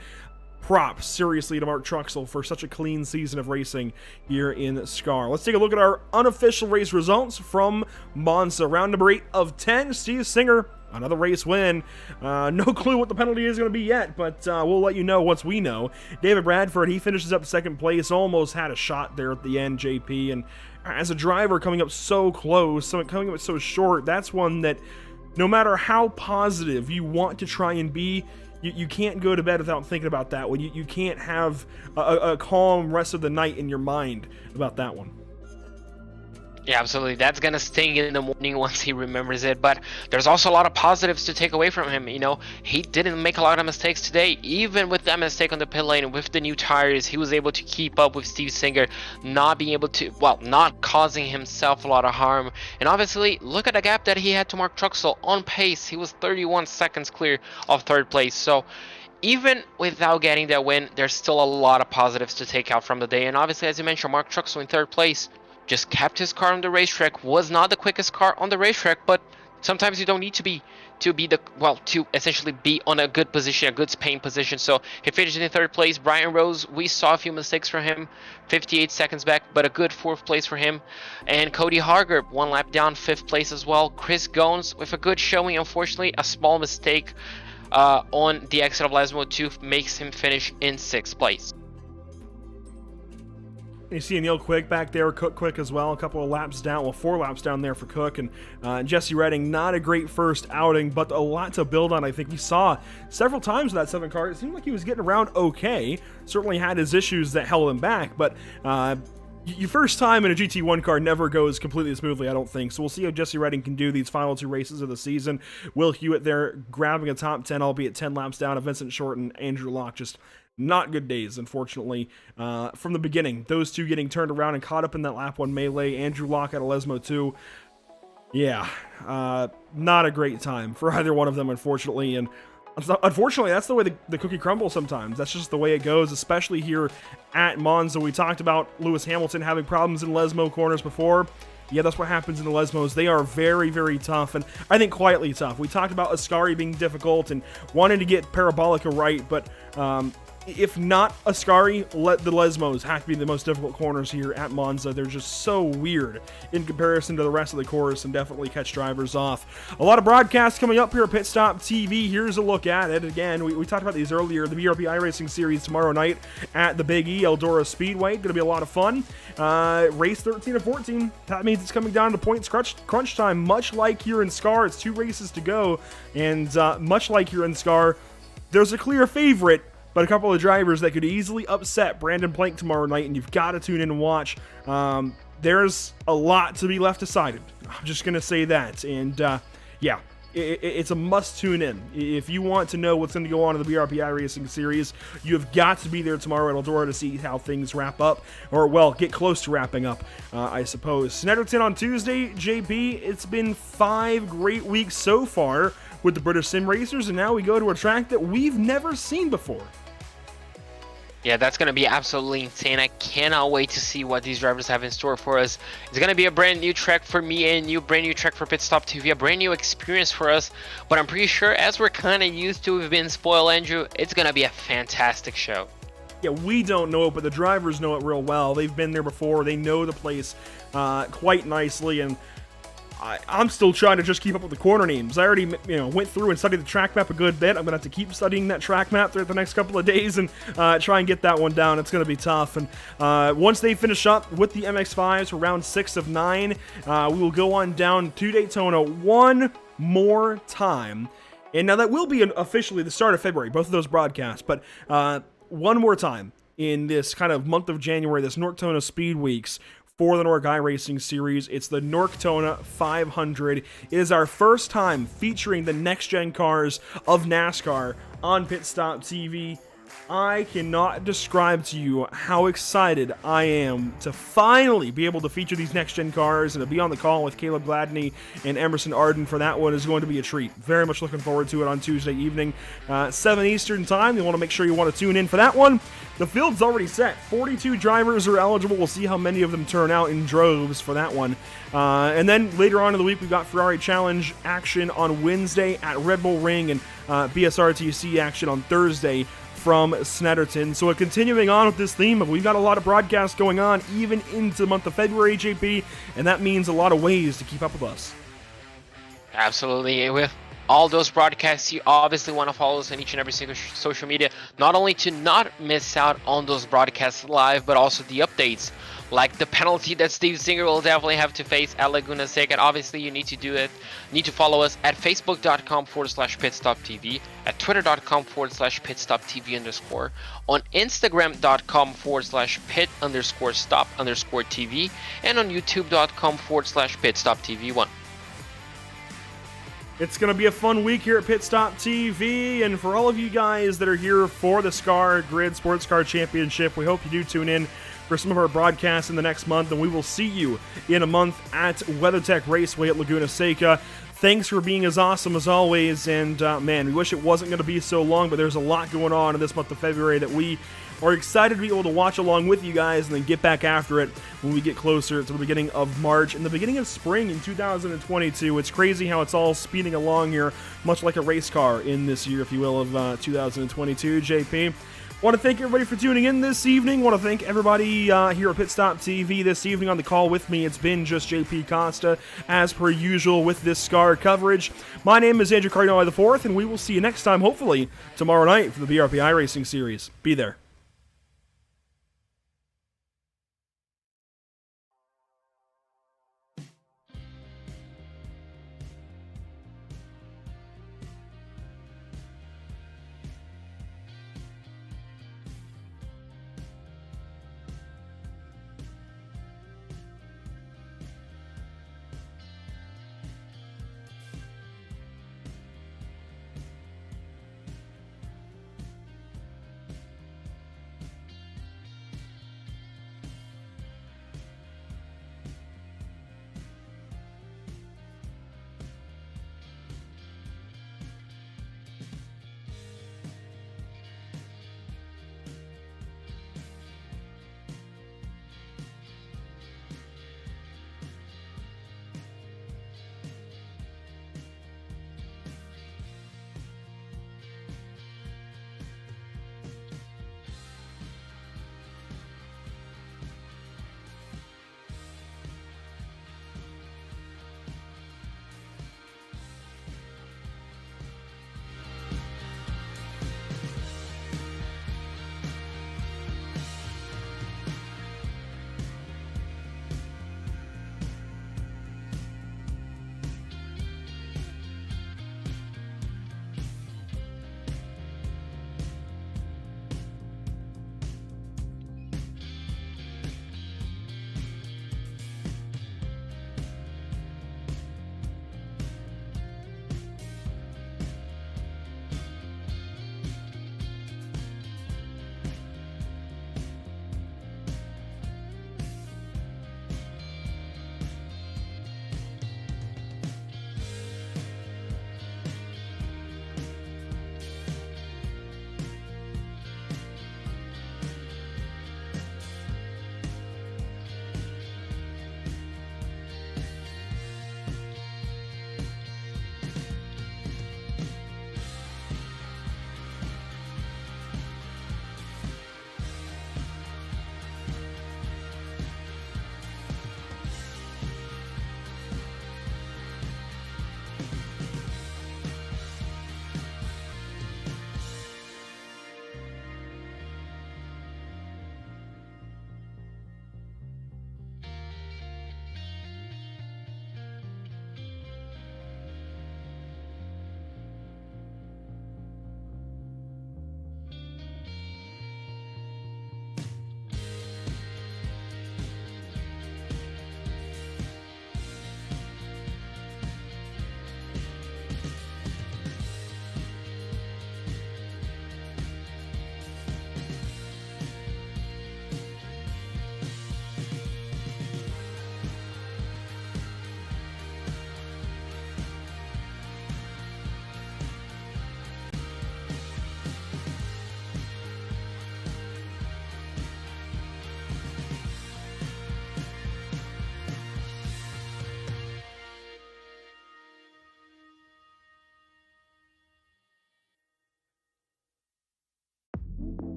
Props, seriously, to Mark Truxel for such a clean season of racing here in SCAR. Let's take a look at our unofficial race results from Monza. Round number 8 of 10, Steve Singer, another race win. No clue what the penalty is going to be yet, but we'll let you know once we know. David Bradford, he finishes up 2nd place, almost had a shot there at the end, JP, and as a driver coming up so close, coming up so short, that's one that no matter how positive you want to try and be, you can't go to bed without thinking about that one. You can't have a calm rest of the night in your mind about that one. Yeah, absolutely. That's going to sting in the morning once he remembers it. But there's also a lot of positives to take away from him. You know, he didn't make a lot of mistakes today. Even with that mistake on the pit lane, with the new tires, he was able to keep up with Steve Singer, not being able to, well, not causing himself a lot of harm. And obviously, look at the gap that he had to Mark Truxel on pace. He was 31 seconds clear of 3rd place. So even without getting that win, there's still a lot of positives to take out from the day. And obviously, as you mentioned, Mark Truxel in 3rd place just kept his car on the racetrack, was not the quickest car on the racetrack, but sometimes you don't need to be to essentially be on a good position, a good paint position. So he finished in 3rd place. Brian Rose, we saw a few mistakes from him, 58 seconds back, but a good 4th place for him. And Cody Harger, 1 lap down, 5th place as well. Chris Gones with a good showing. Unfortunately, a small mistake on the exit of Lesmo 2 makes him finish in 6th place. You see Neil Quick back there, Cook Quick as well, a couple of laps down, well, 4 laps down there for Cook, and Jesse Redding, not a great first outing, but a lot to build on. I think we saw several times with that 7 car, it seemed like he was getting around okay, certainly had his issues that held him back, but your first time in a GT1 car never goes completely smoothly, I don't think, so we'll see how Jesse Redding can do these final 2 races of the season. Will Hewitt there grabbing a top 10, albeit 10 laps down of Vincent Short and Andrew Locke, just not good days, unfortunately, from the beginning. Those 2 getting turned around and caught up in that lap 1 melee. Andrew Locke out of Lesmo 2. Yeah, not a great time for either one of them, unfortunately. And unfortunately, that's the way the cookie crumbles sometimes. That's just the way it goes, especially here at Monza. We talked about Lewis Hamilton having problems in Lesmo corners before. Yeah, that's what happens in the Lesmos. They are very, very tough, and I think quietly tough. We talked about Ascari being difficult and wanting to get Parabolica right, but if not Ascari, the Lesmos have to be the most difficult corners here at Monza. They're just so weird in comparison to the rest of the course and definitely catch drivers off. A lot of broadcasts coming up here at PitStop TV. Here's a look at it. Again, we talked about these earlier. The BRP iRacing Series tomorrow night at the Big E Eldora Speedway. Going to be a lot of fun. Race 13 and 14. That means it's coming down to points crunch time. Much like here in SCAR, it's 2 races to go. And much like here in SCAR, there's a clear favorite, but a couple of drivers that could easily upset Brandon Plank tomorrow night, and you've got to tune in and watch. There's a lot to be left decided. I'm just going to say that. And yeah, it's a must tune in. If you want to know what's going to go on in the BRP iRacing Series, you have got to be there tomorrow at Eldora to see how things wrap up, or, well, get close to wrapping up, I suppose. Snetterton on Tuesday, JP, it's been 5 great weeks so far with the British Sim Racers, and now we go to a track that we've never seen before. Yeah, that's going to be absolutely insane. I cannot wait to see what these drivers have in store for us. It's going to be a brand new track for me and you, brand new track for PitStop TV, a brand new experience for us. But I'm pretty sure, as we're kind of used to, we've been spoiled, Andrew, it's going to be a fantastic show. Yeah, we don't know it, but the drivers know it real well. They've been there before. They know the place quite nicely, and I'm still trying to just keep up with the corner names. I already, went through and studied the track map a good bit. I'm going to have to keep studying that track map throughout the next couple of days and try and get that one down. It's going to be tough. And once they finish up with the MX-5s for round 6 of 9, we will go on down to Daytona one more time. And now that will be officially the start of February, both of those broadcasts. But one more time in this kind of month of January, this Norktona Speed Weeks for the Nork iRacing Series. It's the Norktona 500. It is our first time featuring the next-gen cars of NASCAR on PitStop TV. I cannot describe to you how excited I am to finally be able to feature these next-gen cars and to be on the call with Caleb Gladney and Emerson Arden for that one is going to be a treat. Very much looking forward to it on Tuesday evening, 7 Eastern time. You want to make sure you want to tune in for that one. The field's already set. 42 drivers are eligible. We'll see how many of them turn out in droves for that one. And then later on in the week, we've got Ferrari Challenge action on Wednesday at Red Bull Ring and BSRTC action on Thursday from Snetterton. So continuing on with this theme, we've got a lot of broadcasts going on even into the month of February, JP, and that means a lot of ways to keep up with us. Absolutely. With all those broadcasts, you obviously want to follow us on each and every single social media, not only to not miss out on those broadcasts live, but also the updates, like the penalty that Steve Singer will definitely have to face at Laguna Seca. And obviously you need to follow us at facebook.com/pitstoptv, at twitter.com/pitstoptv_, on instagram.com/pit_stop_tv, and on youtube.com/pitstoptv1. It's going to be a fun week here at PitStop TV, and for all of you guys that are here for the SCAR Grid Sports Car Championship, we hope you do tune in for some of our broadcasts in the next month, and we will see you in a month at WeatherTech Raceway at Laguna Seca. Thanks for being as awesome as always, and man, we wish it wasn't going to be so long, but there's a lot going on in this month of February that we are excited to be able to watch along with you guys and then get back after it when we get closer to the beginning of March and the beginning of spring in 2022. It's crazy how it's all speeding along here, much like a race car in this year, if you will, of 2022, JP. Want to thank everybody for tuning in this evening. Want to thank everybody here at PitStop TV this evening on the call with me. It's been just JP Costa, as per usual, with this SCAR coverage. My name is Andrew Cardinale IV, and we will see you next time, hopefully, tomorrow night for the BRP iRacing Series. Be there.